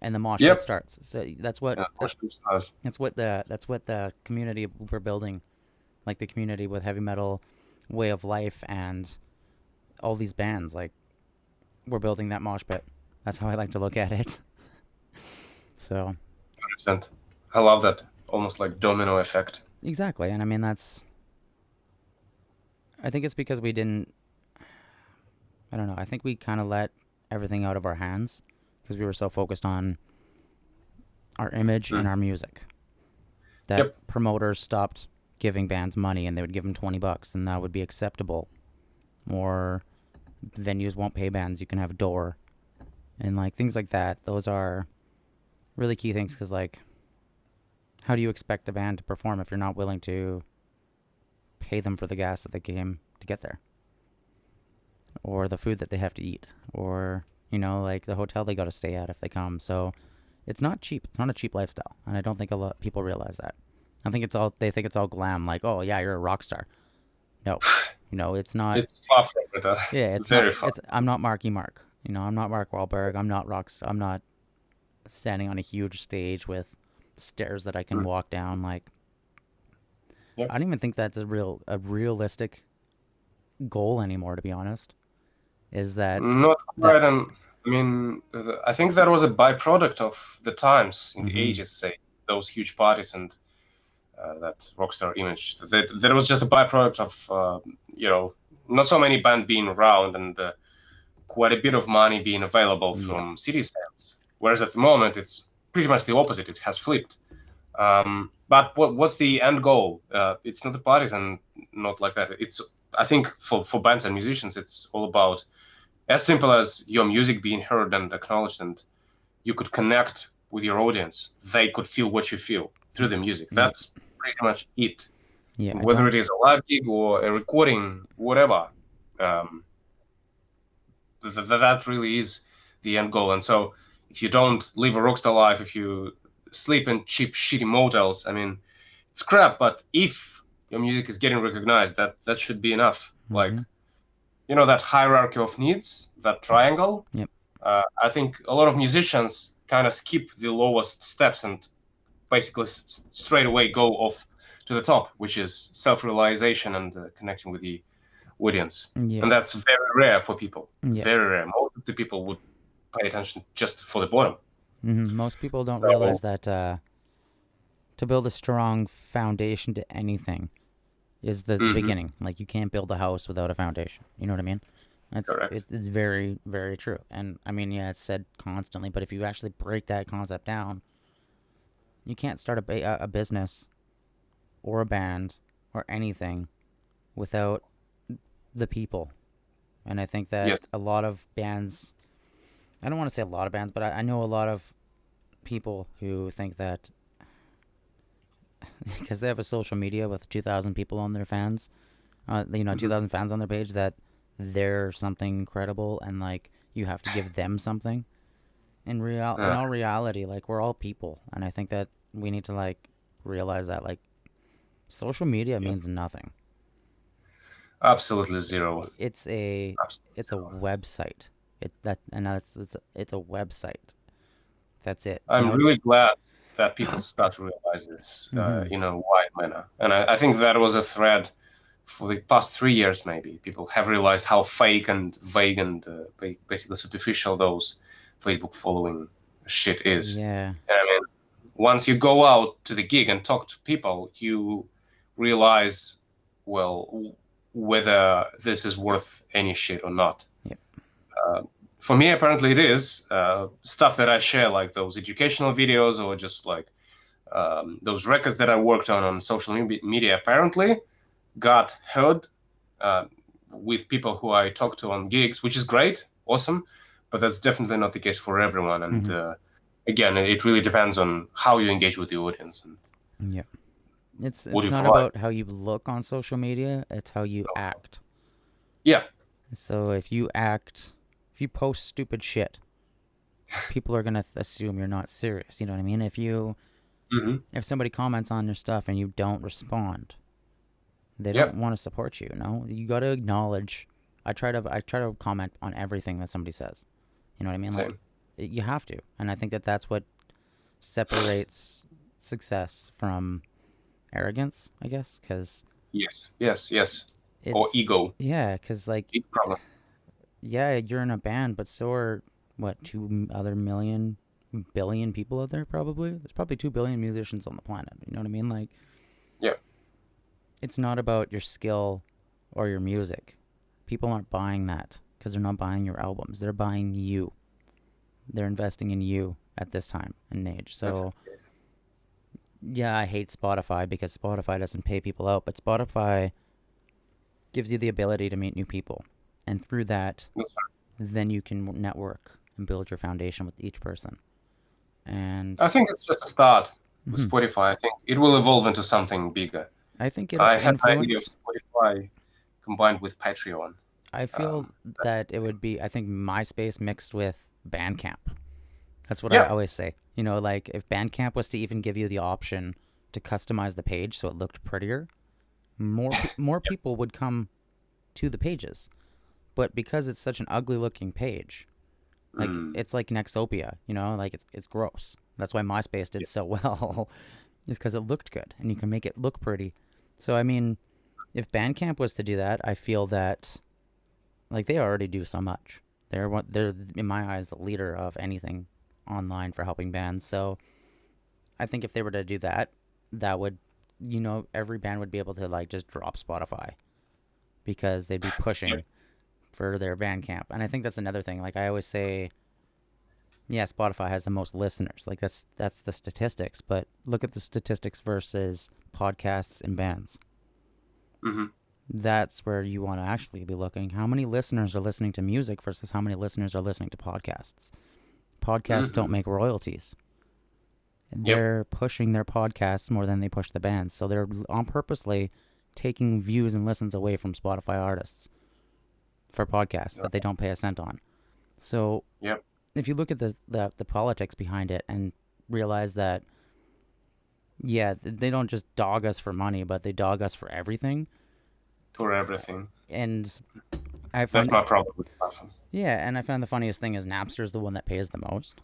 and the mosh pit Yep. starts. So Yeah, Washington Stars. that's what the community we're building, like the community with heavy metal, way of life, and all these bands. Like we're building that mosh pit. That's how I like to look at it. So 100%. I love that. Almost like domino effect. exactly, and I mean that's. I think it's because we didn't. I don't know. I think we kind of let everything out of our hands because we were so focused on our image and Mm. our music that Yep. promoters stopped giving bands money and they would give them $20 and that would be acceptable. Or venues won't pay bands. You can have a door and like things like that. Those are really key things because like how do you expect a band to perform if you're not willing to pay them for the gas that they came to get there or the food that they have to eat or like the hotel they got to stay at if they come. So it's not cheap. It's not a cheap lifestyle, and I don't think a lot of people realize that. I think it's all they think it's all glam, like oh yeah, you're a rock star. No, it's not. It's far from it. Yeah, it's not. Very far. It's I'm not Marky Mark. I'm not Mark Wahlberg. I'm not rock. I'm not standing on a huge stage with stairs that I can Mm. walk down. Like Yep. I don't even think that's a realistic goal anymore. To be honest, is Not that quite. I mean, I think that was a byproduct of the times in the mm-hmm, 80s, say, those huge parties and that rock star image. That was just a byproduct of, not so many bands being around and quite a bit of money being available yeah, from CD sales. Whereas at the moment, it's pretty much the opposite. It has flipped. But what's the end goal? It's not the parties and not like that. It's I think for bands and musicians, it's all about as simple as your music being heard and acknowledged, and you could connect with your audience. They could feel what you feel through the music. yeah, That's pretty much it. yeah. And I whether don't. it is a live gig or a recording, whatever, um, that really is the end goal. And so, if you don't live a rockstar life, if you sleep in cheap, shitty motels, I mean, it's crap. But if your music is getting recognized, that should be enough. Like Mm-hmm. that hierarchy of needs, that triangle. Yep. I think a lot of musicians kind of skip the lowest steps and basically straight away go off to the top, which is self-realization and connecting with the audience. Yeah. And that's very rare for people. Yeah. Very rare. Most of the people would pay attention just for the bottom. Most people don't realize So, that to build a strong foundation to anything is the mhm, beginning. Like you can't build a house without a foundation. You know what I mean? correct. It's very very true. And I mean, yeah, it's said constantly, but if you actually break that concept down, you can't start a business or a band or anything without the people. And I think that Yes. a lot of bands, I don't want to say a lot of bands, but I know a lot of people who think that because they have a social media with 2,000 people on their fans, 2,000 fans on their page, that they're something incredible, and like you have to give them something. In Uh, all reality, like we're all people, and I think that we need to like realize that like social media means yes. nothing. Absolutely zero. It's a Absolutely it's a zero. website. It's a website. That's it. I'm So really glad that people start to realize this hmm in a wide manner. And I think that was a thread for the past 3 years, maybe. People have realized how fake and vague and basically superficial those Facebook following shit is. yeah, And I mean, once you go out to the gig and talk to people, you realize, well, whether this is worth any shit or not. yep, Uh, for me, apparently, it is stuff that I share, like those educational videos or just like those records that I worked on social media. Apparently, got heard uh, with people who I talk to on gigs, which is great, awesome, but that's definitely not the case for everyone. And hmm again, it really depends on how you engage with the audience and yep. It's what it's you not provide. about how you look on social media. It's how you act. Yeah, So if you post stupid shit, people are gonna assume you're not serious. You know what I mean? hmm If somebody comments on your stuff and you don't respond, they yep, don't want to support you. No, you got to acknowledge. I try to comment on everything that somebody says. You know what I mean? Like same. you have to, and I think that that's what separates success from arrogance. I guess because Yes, yes, yes. Or it's ego, yeah, because like big problem. yeah, you're in a band, but so are what 2 other billion people out there? Probably there's probably 2 billion musicians on the planet. You know what I mean? Like Yeah, it's not about your skill or your music. People aren't buying that because they're not buying your albums. They're buying you. They're investing in you at this time and age. that's So, the case. yeah, I hate Spotify because Spotify doesn't pay people out, but Spotify gives you the ability to meet new people. And through that, That's then you can network and build your foundation with each person. And I think it's just a start with mhm, Spotify. I think it will evolve into something bigger. I think it'll I had the idea of influence. Spotify combined with Patreon. I feel Um, that it would be, I think, MySpace mixed with Bandcamp. That's what I yeah, always say. You know, like if Bandcamp was to even give you the option to customize the page so it looked prettier, more people would come to the pages. But because it's such an ugly looking page, like mm, it's like Nexopia, you know, like it's gross. That's why MySpace did so yes, well, is because it looked good and you can make it look pretty. So I mean, if Bandcamp was to do that, I feel that like they already do so much. They're in my eyes the leader of anything online for helping bands. So I think if they were to do that, that would, every band would be able to like just drop Spotify because they'd be yeah, pushing for their Bandcamp. And I think that's another thing. Like I always say, yeah, Spotify has the most listeners. Like that's the statistics, but look at the statistics versus podcasts and bands. hmm That's where you want to actually be looking. How many listeners are listening to music versus how many listeners are listening to podcasts? Podcasts don't hmm make royalties. yep, They're pushing their podcasts more than they push the bands. So they're on purposely taking views and listens away from Spotify artists for podcasts that they don't pay a cent on. So yep, if you look at the politics behind it and realize that, yeah, they don't just dog us for money, but they dog us for everything. for everything. And I That's find, my problem with the platform. yeah, and I find the funniest thing is Napster's the one that pays the most.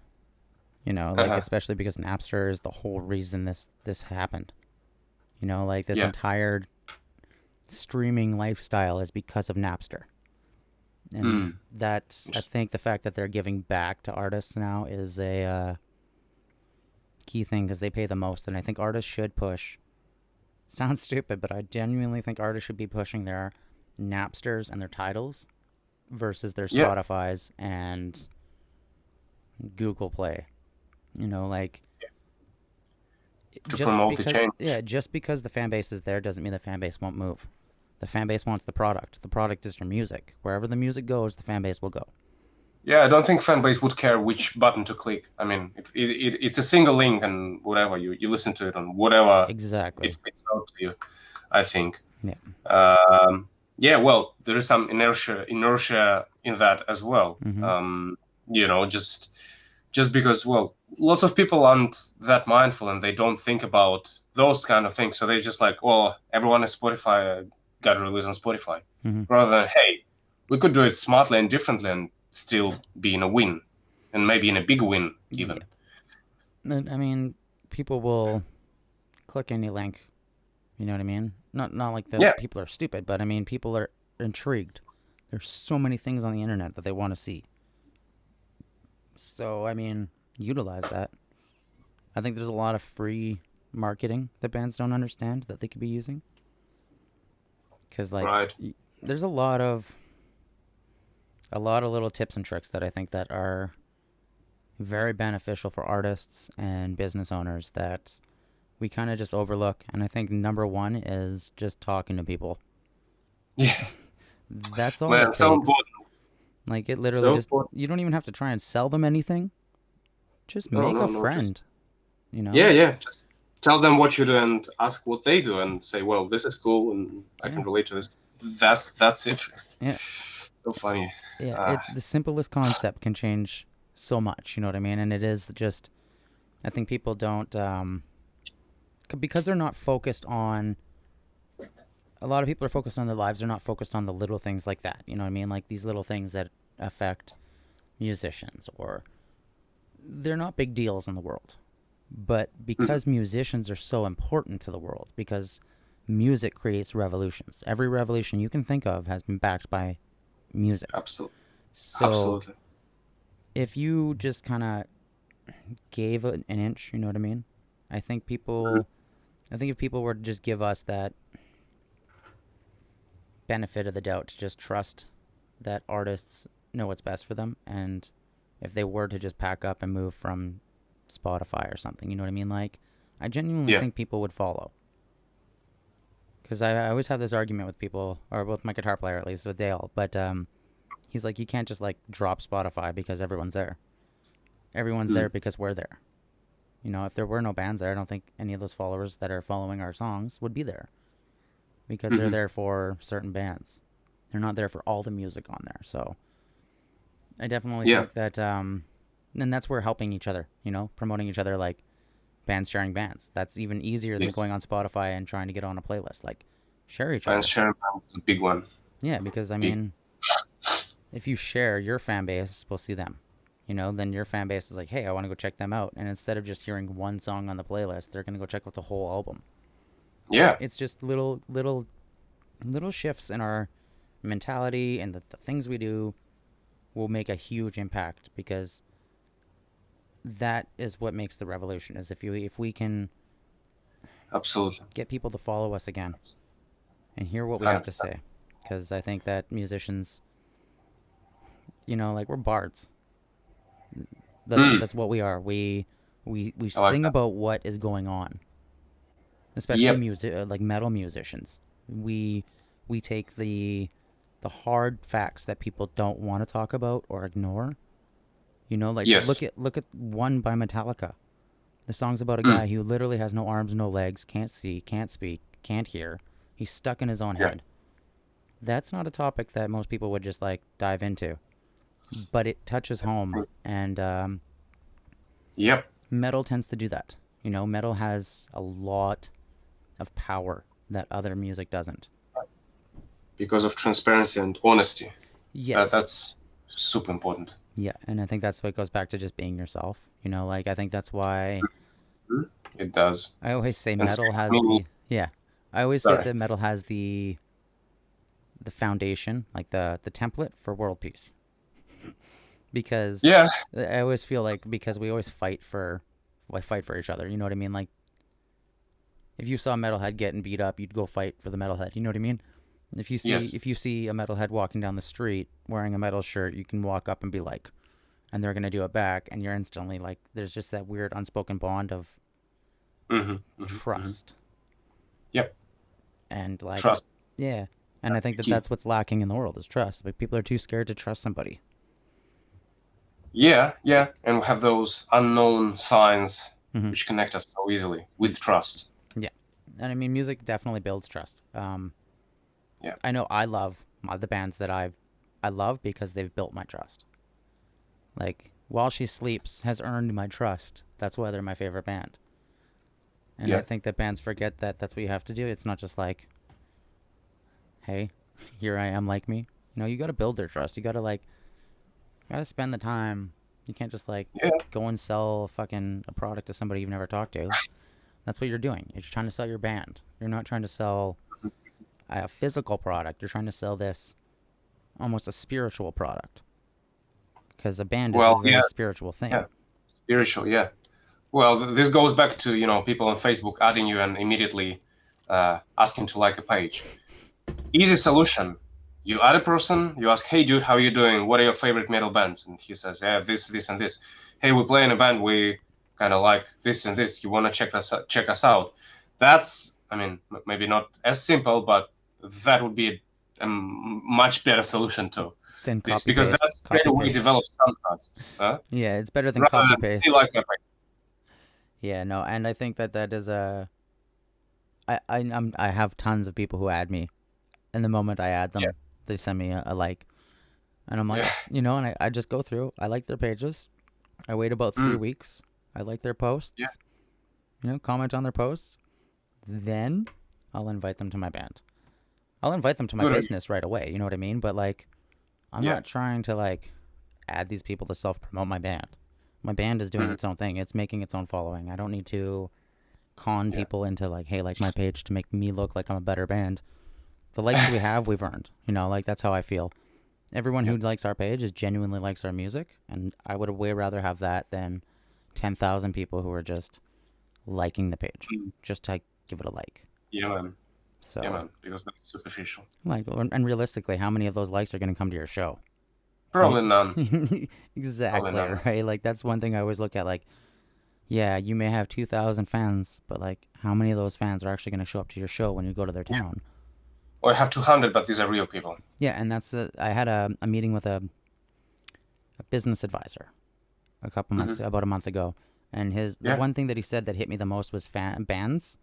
Like Uh-huh. especially because Napster is the whole reason this happened. Like this Yeah. entire streaming lifestyle is because of Napster. And Mm. that's, I Interesting. think the fact that they're giving back to artists now is a key thing because they pay the most. And I think artists should push. Sounds stupid, but I genuinely think artists should be pushing their Napsters and their titles versus their Yeah. Spotify's and Google Play. Like To just promote the because, change. yeah, just because the fan base is there doesn't mean the fan base won't move. The fan base wants the product. The product is your music. Wherever the music goes, the fan base will go. Yeah, I don't think fan base would care which button to click. I mean, it's a single link, and whatever you listen to it on whatever it Exactly. spits out to you. I think. Yeah. Yeah, well, there is some inertia in that as well. Mm-hmm. Just because, well, lots of people aren't that mindful and they don't think about those kind of things. So they just like, well, everyone is Spotify, got released on Spotify, Mm-hmm. rather than, hey, we could do it smartly and differently and still be in a win, and maybe in a big win Yeah. even. I mean, people will click any link. You know what I mean? Not like the Yeah, people are stupid, but I mean people are intrigued. There's so many things on the internet that they want to see. So I mean, utilize that. I think there's a lot of free marketing that bands don't understand that they could be using. Because like, right. there's a lot of little tips and tricks that I think that are very beneficial for artists and business owners that we kind of just overlook. And I think number one is just talking to people. Yeah, That's all it man, so takes. important. Like it literally So just important. you don't even have to try and sell them anything. Just No, make no, a no. Just friend, you yeah, know? yeah. Just tell them what you do and ask what they do, and say, well, this is cool, and I Yeah. can relate to this. That's it. Yeah. So funny. Yeah, Uh, it the simplest concept can change so much, you know what I mean? And it is just I think people don't because they're not focused on a lot of people are focused on their lives, they're not focused on the little things like that, you know what I mean? Like these little things that affect musicians or they're not big deals in the world. But mhm, because musicians are so important to the world, because music creates revolutions. Every revolution you can think of has been backed by music. absolutely, So absolutely. if you just kind of gave an inch, you know what I mean? I think Mhm, people, I think if people were to just give us that benefit of the doubt to just trust that artists know what's best for them, and if they were to just pack up and move from Spotify or something, you know what I mean? Like, I genuinely yeah. think people would follow. Because I always have this argument with people, or with my guitar player at least, with Dale. But he's like, you can't just like drop Spotify because everyone's there. Everyone's Mm, there because we're there. You know, if there were no bands there, I don't think any of those followers that are following our songs would be there because they're mhm, there for certain bands. They're not there for all the music on there. So I definitely yeah. think that, and that's where helping each other, you know, promoting each other, like bands sharing bands. That's even easier than Yes. going on Spotify and trying to get on a playlist. Like, share each Fans other. sharing is a big one. Yeah, because I Big. mean, if you share, your fan base will see them. You know, then your fan base is like, hey, I want to go check them out. And instead of just hearing one song on the playlist, they're going to go check out the whole album. Yeah. It's just little shifts in our mentality and the things we do will make a huge impact because that is what makes the revolution is if we can Absolutely. get people to follow us again and hear what we have to 100%. say because I think that musicians, you know, like we're bards. Mm, That's what we are. We I like sing that. about what is going on, especially Yep. music like metal musicians. We we take the hard facts that people don't want to talk about or ignore. You know, like Yes. look at one by Metallica. The song's about a Mm, guy who literally has no arms, no legs, can't see, can't speak, can't hear. He's stuck in his own yeah. head. That's not a topic that most people would just like dive into, but it touches home, and Yep. metal tends to do that. You know, metal has a lot of power that other music doesn't. Because of transparency and honesty. Yes. That's super important. Yeah, and I think that's what goes back to just being yourself. You know, like I think that's why Mhm. It does. I always say And same metal with has me. the yeah. I always say Sorry. that metal has the foundation, like the template for world peace. Because Yeah. I always feel like because we always fight for each other. You know what I mean? Like if you saw a metalhead getting beat up, you'd go fight for the metalhead. You know what I mean? Yes. If you see a metalhead walking down the street wearing a metal shirt, you can walk up and be like, and they're gonna do it back, and you're instantly like, there's just that weird unspoken bond of Hmm. Hmm. Hmm. trust, Yep. and like, Trust. yeah, and I think that Key. that's what's lacking in the world is trust. Like people are too scared to trust somebody. Yeah, and we have those unknown signs Hmm. which connect us so easily with trust. Yeah, and I mean, music definitely builds trust. Yeah, I know I love the bands that I love because they've built my trust. Like While She Sleeps has earned my trust. That's why they're my favorite band. And I yeah. think that bands forget that that's what you have to do. It's not just like, hey, here I am, like me. You got to build their trust. You got to spend the time. You can't just like Yeah, go and sell fucking a product to somebody you've never talked to. That's what you're doing. You're trying to sell your band. You're not trying to sell a physical product. You're trying to sell this almost a spiritual product because a band is a well, very yeah, spiritual thing. yeah. Spiritual, yeah. Well, this goes back to people on Facebook adding you and immediately asking to like a page. Easy solution. You add a person, you ask, "Hey, dude, how are you doing? What are your favorite metal bands?" And he says, "Yeah, this, and this." "Hey, we play in a band. We kind of like this and this. You want to check us out?" That's, I mean, maybe not as simple, but that would be a much better solution to Then this, copy because paste, that straight copy away paste. develops some trust, Yeah, it's better than rather copy than, "Hey, paste. like that." Yeah, no, and I think that that is a. I have tons of people who add me, and the moment I add Yeah, them, they send me a like, and I'm like, yeah, and I just go through. I like their pages. I wait about three mm, weeks. I like their yeah. posts. Comment on their posts. Then I'll invite them to my band. I'll invite them to my Good idea. business right away. You know what I mean? But like, I'm Yeah. not trying to like add these people to self promote my band. My band is doing Mhm. its own thing. It's making its own following. I don't need to con Yeah. people into like, hey, like my page to make me look like I'm a better band. The likes we have, we've earned. Like that's how I feel. Everyone Yeah. who likes our page is genuinely likes our music, and I would way rather have that than 10,000 people who are just liking the page, Mm. just to give it a like. Yeah, man. Yeah, So, man. Because that's superficial. like, and realistically, how many of those likes are going to come to your show? Probably none. Probably Exactly, none. right? Like, that's one thing I always look at. Like, yeah, you may have 2,000 fans, but like, how many of those fans are actually going to show up to your show when you go to their Yeah. town? Or I have 200, but these are real people. Yeah, and I had a meeting with a business advisor Hmm. about a month ago, and the Yeah. one thing that he said that hit me the most was bands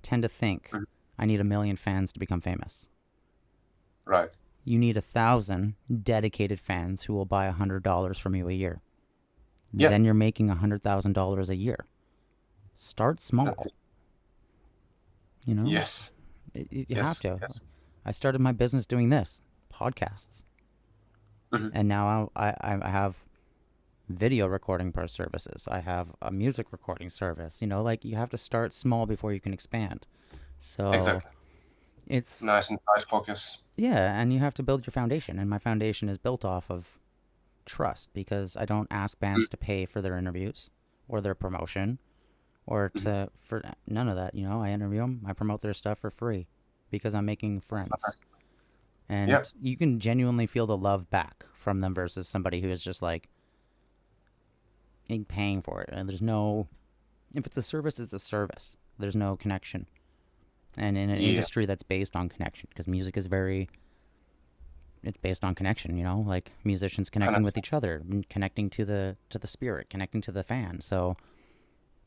tend to think Mhm. I need 1 million fans to become famous. Right. You need 1,000 dedicated fans who will buy $100 from you a year. Yeah. Then you're making $100,000 a year. Start That's small. it. You know, Yes. you have Yes. to. Yes. I started my business doing this, podcasts, Hmm. and now I have video recording pro services. I have a music recording service. Like you have to start small before you can expand. So Exactly. it's Nice and tight focus. yeah, and you have to build your foundation, and my foundation is built off of trust because I don't ask bands to pay for their interviews or their promotion or Mm-hmm. to for none of that. I interview them, I promote their stuff for free because I'm making That's friends, fantastic. Yeah. and you can genuinely feel the love back from them versus somebody who is just like paying for it. And there's no, if it's a service, it's a service. There's no connection, and in an Yeah. industry that's based on connection, because music is very, it's based on connection. Like musicians connecting with 100%. each other, and connecting to the spirit, connecting to the fan. So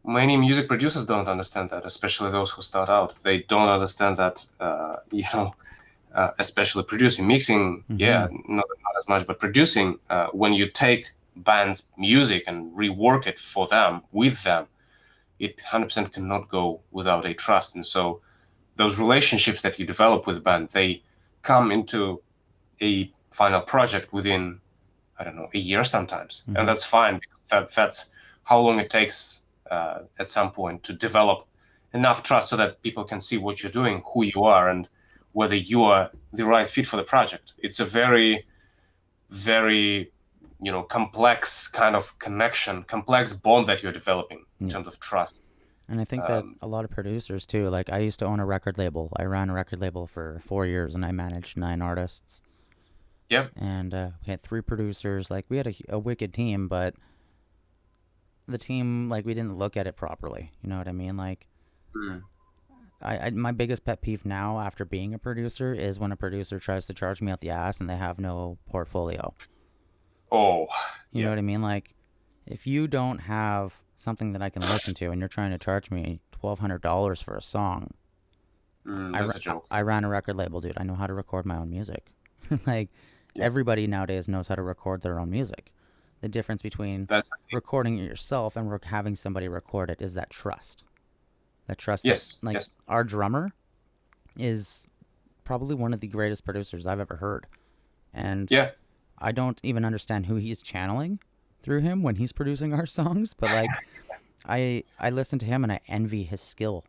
Many music producers don't understand that, especially those who start out. They don't understand that, especially producing. Mixing, mm-hmm. yeah, not as much, but producing, when you take bands' music and rework it for them, with them, it 100% cannot go without a trust. And so those relationships that you develop with a band, they come into a final project within, I don't know, a year sometimes. And Mm-hmm. that's fine, because that's how long it takes at some point to develop enough trust so that people can see what you're doing, who you are, and whether you are the right fit for the project. It's a very, very, complex kind of connection, complex bond that you're developing in Yeah. terms of trust. And I think that Um, a lot of producers too. Like I used to own a record label. I ran a record label for 4 years, and I managed 9 artists. yep. And we had 3 producers. Like we had a wicked team, but the team, like, we didn't look at it properly. You know what I mean? Like Mm. my biggest pet peeve now after being a producer is when a producer tries to charge me out the ass and they have no portfolio. Oh, You know what I mean? Like, if you don't have something that I can listen to and you're trying to charge me $1,200 for a song, That's a joke. I ran a record label, dude. I know how to record my own music. Like, Yeah, everybody nowadays knows how to record their own music. The difference between that's the thing. recording it yourself and having somebody record it is that trust. That trust that, Yes, like, yes, our drummer is probably one of the greatest producers I've ever heard. And yeah, I don't even understand who he's channeling through him when he's producing our songs, but like I listen to him and I envy his skill.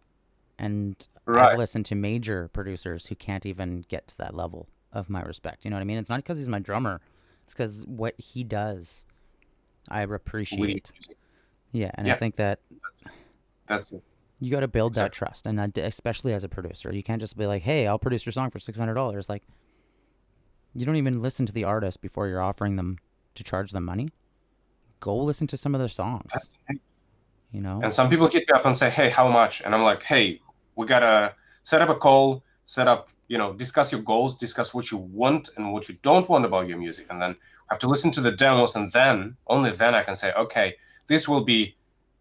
And I've right. listened to major producers who can't even get to that level of my respect. You know what I mean? It's not because he's my drummer. It's because what he does, I With appreciate. music. Yeah, and I Yeah, think that that's it. That's it. you got to build that Exactly. trust, and especially as a producer, you can't just be like, "Hey, I'll produce your song for $600." Like, you don't even listen to the artist before you're offering them to charge them money. Go listen to some of their songs. That's the thing. You know? And some people hit me up and say, "Hey, how much?" And I'm like, "Hey, we gotta set up a call, set up, discuss your goals, discuss what you want and what you don't want about your music, and then have to listen to the demos, and then only then I can say, okay, this will be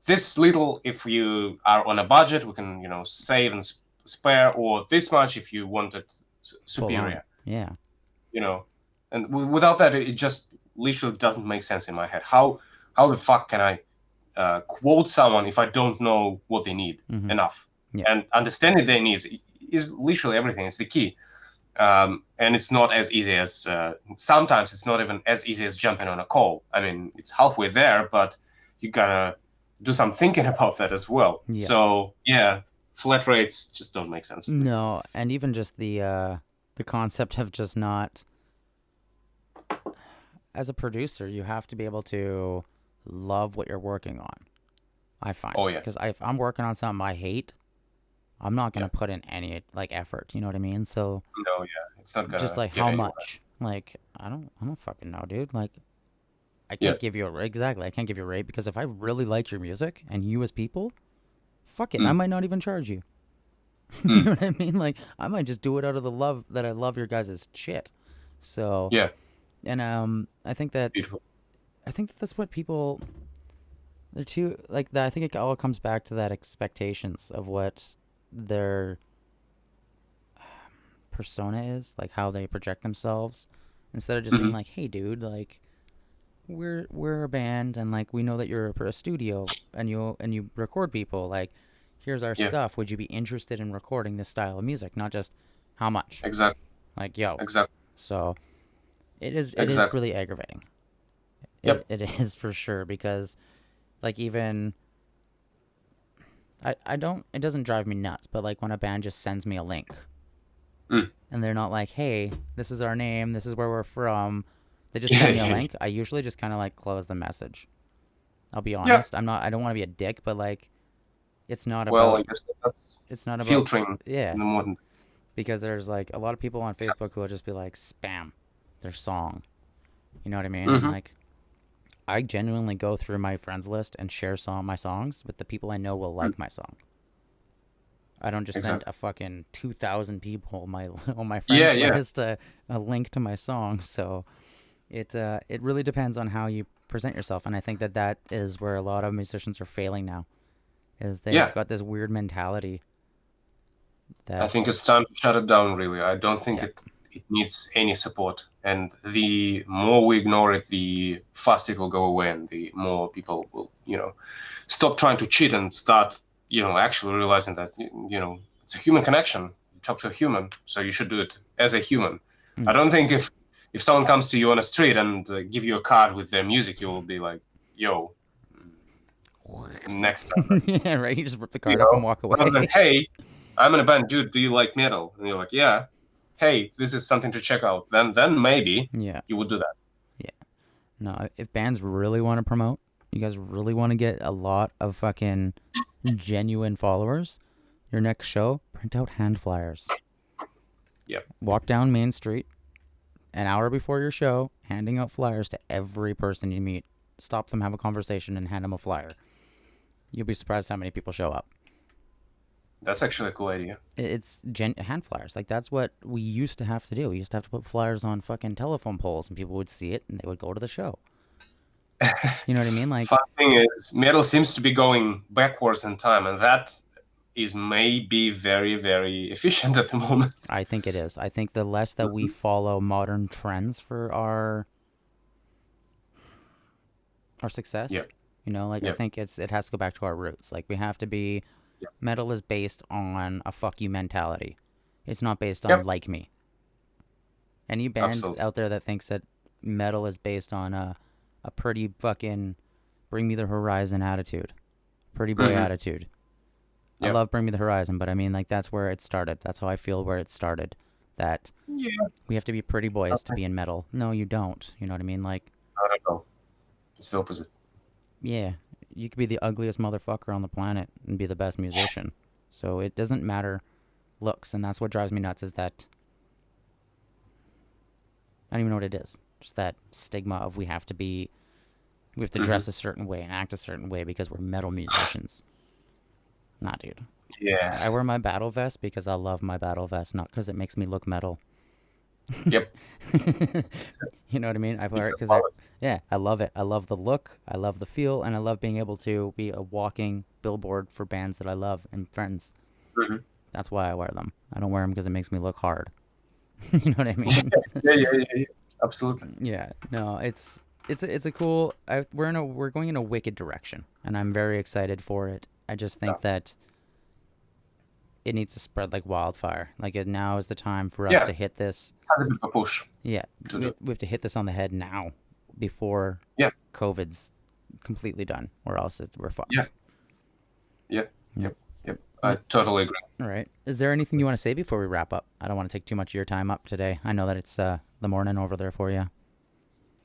this little if you are on a budget, we can, save and spare, or this much if you want it Full on. superior, Yeah. you know." And without that, it just literally doesn't make sense in my head. How the fuck can I quote someone if I don't know what they need Mm-hmm. enough? Yeah. And understanding their needs is literally everything. It's the key. And it's not as easy as sometimes it's not even as easy as jumping on a call. I mean, it's halfway there, but you gotta do some thinking about that as well. Yeah. So yeah, flat rates just don't make sense for me. No, and even just the concept of just not, as a producer, you have to be able to love what you're working on. I find, Oh yeah, because if I'm working on something I hate, I'm not yeah. gonna put in any like effort. You know what I mean? So No, yeah, it's not just gonna like get how anywhere. much? Like I don't fucking know, dude. Like I Yeah. can't give you a rate. Exactly. I can't give you a rate because if I really like your music and you as people, fuck it, I Mm, might not even charge you. You mm, know what I mean? Like I might just do it out of the love that I love your guys' shit. So, yeah, and beautiful. I think that that's what people they're too like that. I think it all comes back to that expectations of what their persona is, like how they project themselves, instead of just being Hmm. like, "Hey, dude, like we're a band and like we know that you're a studio and you record people. Like, here's our Yeah, stuff. Would you be interested in recording this style of music? Not just how much. exactly, Like, yo." exactly, So it is exactly. really aggravating. It Yep. it is for sure because like even I don't it doesn't drive me nuts, but like when a band just sends me a link Mm. and they're not like, "Hey, this is our name, this is where we're from." They just Yeah, send me a yeah, link. I usually just kind of like close the message. I'll be yeah. honest. I don't want to be a dick, but like it's not Well, I about guess that's it's not about filtering yeah, in the modern. because there's like a lot of people on Facebook who will just be like spam their song. You know what I mean? And Hmm. like I genuinely go through my friends list and share my songs with the people I know will Mm. like my song. I don't just send Exactly. a fucking 2,000 people on my on my Yeah, friends yeah. list a link to my song. So it really depends on how you present yourself, and I think that that is where a lot of musicians are failing now. Is they've Yeah. got this weird mentality I that think it's time to shut it down, really. I don't think yeah it needs any support. And the more we ignore it, the faster it will go away, and the more people will, stop trying to cheat and start, actually realizing that, it's a human connection. You talk to a human, so you should do it as a human. I mm. don't think if someone comes to you on a street and give you a card with their music, you will be like, yo, next time. Yeah, right. You just rip the you card up and know, walk Rather than, away. hey, I'm in a band, dude, do you like metal? And you're like, yeah. Hey, this is something to check out. Then maybe Yeah, you would do that. yeah. No, if bands really want to promote, you guys really want to get a lot of fucking genuine followers. Your next show, print out hand flyers. Yep. Walk down Main Street an hour before your show, handing out flyers to every person you meet. Stop them, have a conversation, and hand them a flyer. You'll be surprised how many people show up. That's actually a cool idea. It's hand flyers. Like that's what we used to have to do. We used to have to put flyers on fucking telephone poles, and people would see it, and they would go to the show. You know what I mean? Like, Fun thing is, metal seems to be going backwards in time, and that is maybe very, very efficient at the moment. I think it is. I think the less that we Mhm. follow modern trends for our success, Yep, you know, like I yep, think it has to go back to our roots. Like we have to be yes, metal is based on a fuck you mentality. It's not based on yep, like me. Any band absolutely. out there that thinks that metal is based on a pretty fucking bring me the horizon attitude, pretty boy Hmm. attitude. I Yep. love Bring Me the Horizon, but I mean, like, that's where it started. That's how I feel where it started. That Yeah, we have to be pretty boys to okay. be in metal. No, you don't. You know what I mean? Like, Not at all. It's the opposite. yeah, you could be the ugliest motherfucker on the planet and be the best musician. So it doesn't matter looks, and that's what drives me nuts is that I don't even know what it is. Just that stigma of we have to Hmm. dress a certain way and act a certain way because we're metal musicians. Nah, dude. Yeah. I wear my battle vest because I love my battle vest, not because it makes me look metal. Yep. It's You know what I mean? I you wear it just because love yeah, I love it. I love the look, I love the feel, and I love being able to be a walking billboard for bands that I love and friends. it. Hmm. That's why I wear them. I don't wear them because it makes me look hard. You know what I mean? Yeah, yeah, yeah, yeah. Absolutely. Yeah. No, it's a cool. We're going in a wicked direction, and I'm very excited for it. I just Yeah. think that it needs to spread like wildfire. Like now is the time for us Yeah. to hit this. Has a bit of a push Yeah, to do. we have to hit this on the head now, before Yeah. COVID's completely done, or else we're Yeah. fucked. Yep. Yep. Yep. Yep. Is I it totally agree. all right? Is there anything you want to say before we wrap up? I don't want to take too much of your time up today. I know that it's the morning over there for you.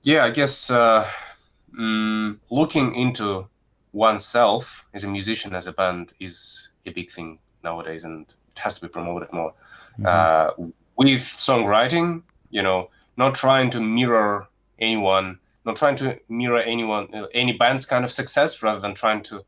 Yeah, I guess looking into oneself as a musician, as a band, is a big thing nowadays, and it has to be promoted more. Mm-hmm. Uh, with songwriting, not trying to mirror anyone, not trying to mirror anyone, any band's kind of success, rather than trying to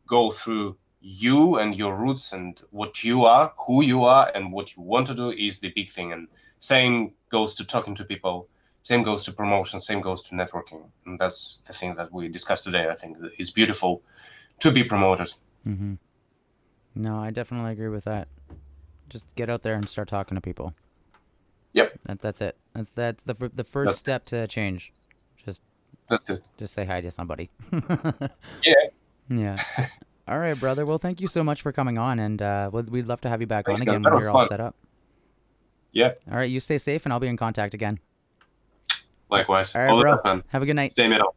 go through you and your roots and what you are, who you are, and what you want to do is the big thing. And same goes to talking to people, same goes to promotion, same goes to networking. And that's the thing that we discussed today. I think it's beautiful to be promoted. Mm-hmm. No, I definitely agree with that. Just get out there and start talking to people. Yep, That's it. That's the first that's it. step to change. Just That's it. just say hi to somebody. Yeah, Yeah. All right, brother. Well, thank you so much for coming on, and we'd love to have you back on thanks again. again That when was you're all fun. set up. Yeah, All right, you stay safe, and I'll be in contact again. All likewise. right, All the bro. best, man. Have a good night. Stay metal.